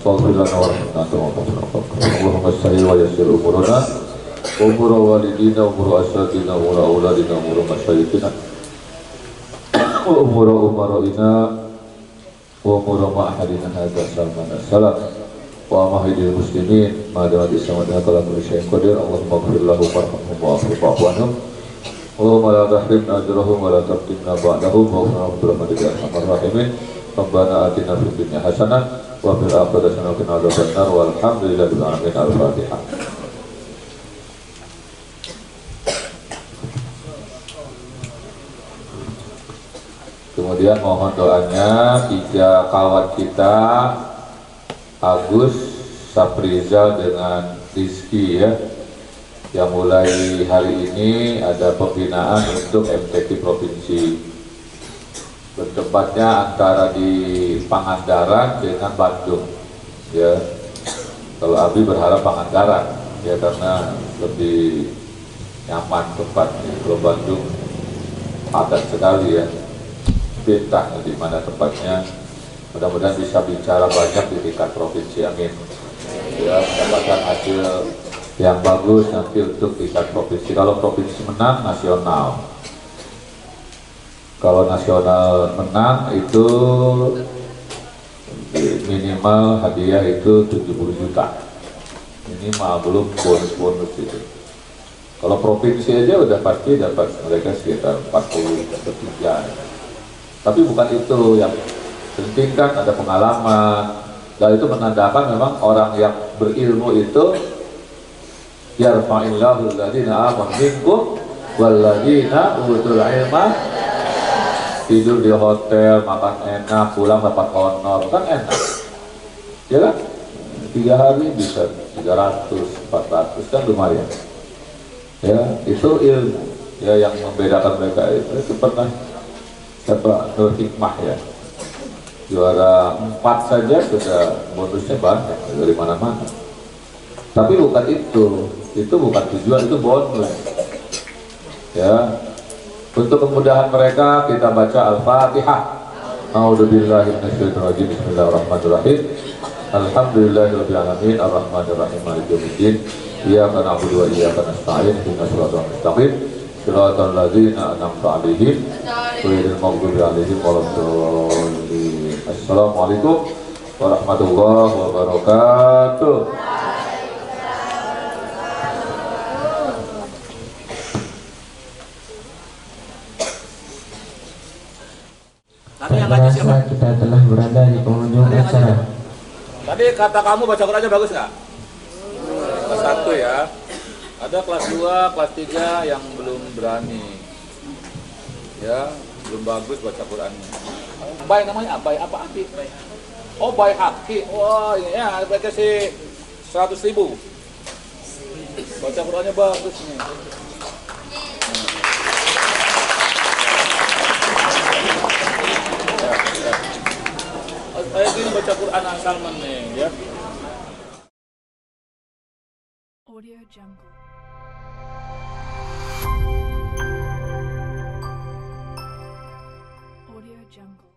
waghfir lana warhamna anta mawlana. Allahumma sahhil wa yassir umurana wa umur walidina wa umur ashatina wa umur auladina wa umur masyayikhina wa umur umarina wa umur ma'ahadina hadza salman assalam wa mahidil muslimin ma'adana disamadana kala kulisyai'in qadir. Allahumma ghfir lahu warhamhu wa'fu anhum. Allahumma la tahrimna ajrahum wa la taftinna ba'dahum wa ghfir rahmatika ya arhamar rahimin. Rabbana atina fid dunya hasanah wa fil akhirati hasanah wa qina adzabannar walhamdulillahi rabbil alamin. Al-Fatihah. Kemudian mohon doanya 3 kawan kita, Agus, Saprizal dengan Rizky ya, yang mulai hari ini ada pembinaan untuk MTQ Provinsi. Bertempatnya antara di Pangandaran dengan Bandung ya. Kalau Abi berharap Pangandaran ya, karena lebih nyaman tempatnya. Kalau Bandung padat sekali ya, bintang di mana tempatnya. Mudah-mudahan bisa bicara banyak di tingkat provinsi, amin ya, mendapatkan hasil yang bagus nanti untuk tingkat provinsi. Kalau provinsi menang, nasional. Kalau nasional menang itu minimal hadiah itu 70 juta minimal, belum bonus-bonus itu. Kalau provinsi aja udah pasti dapat mereka sekitar 40 atau 3. Tapi bukan itu yang penting, kan ada pengalaman, dan itu menandakan memang orang yang berilmu itu yarfa'illahu alladziina aamanu minkum walladziina utul ilma. Tidur di hotel, makan enak, pulang dapat honor, kan enak ya kan? 3 hari bisa 300, 400, kan lumayan ya. Itu ilmu ya yang membedakan mereka. Itu pernah siapa, Nur Hikmah ya, juara 4 saja sudah bonusnya banyak dari mana-mana. Tapi bukan itu bukan tujuan, itu bonus ya. Untuk kemudahan mereka kita baca Al-Fatihah. A'udzubillahi minasyaitonirrajim. Bismillahirrahmanirrahim. Alhamdulillahirabbil alamin arrahmanir rahim maliki yaumiddin. Iyyaka na'budu wa iyyaka nasta'in ihdinas siratal mustaqim siratal ladzina an'amta 'alaihim ghairil maghdubi 'alaihim waladdallin. Assalamualaikum warahmatullahi wabarakatuh. Merasa kita telah berada di penghujung acara. Tadi kata kamu baca Qurannya bagus nggak? Kelas 1 ya. Ada kelas 2, kelas 3 yang belum berani. Ya, belum bagus baca Qurannya. Bay namanya Bay apa Abi? Oh, Bay Haki. Wah, ini ya baca sih 100.000. Baca Qurannya bagus nih. Saya ingin baca Quran Salman nih ya. Audio Jungle. Audio Jungle.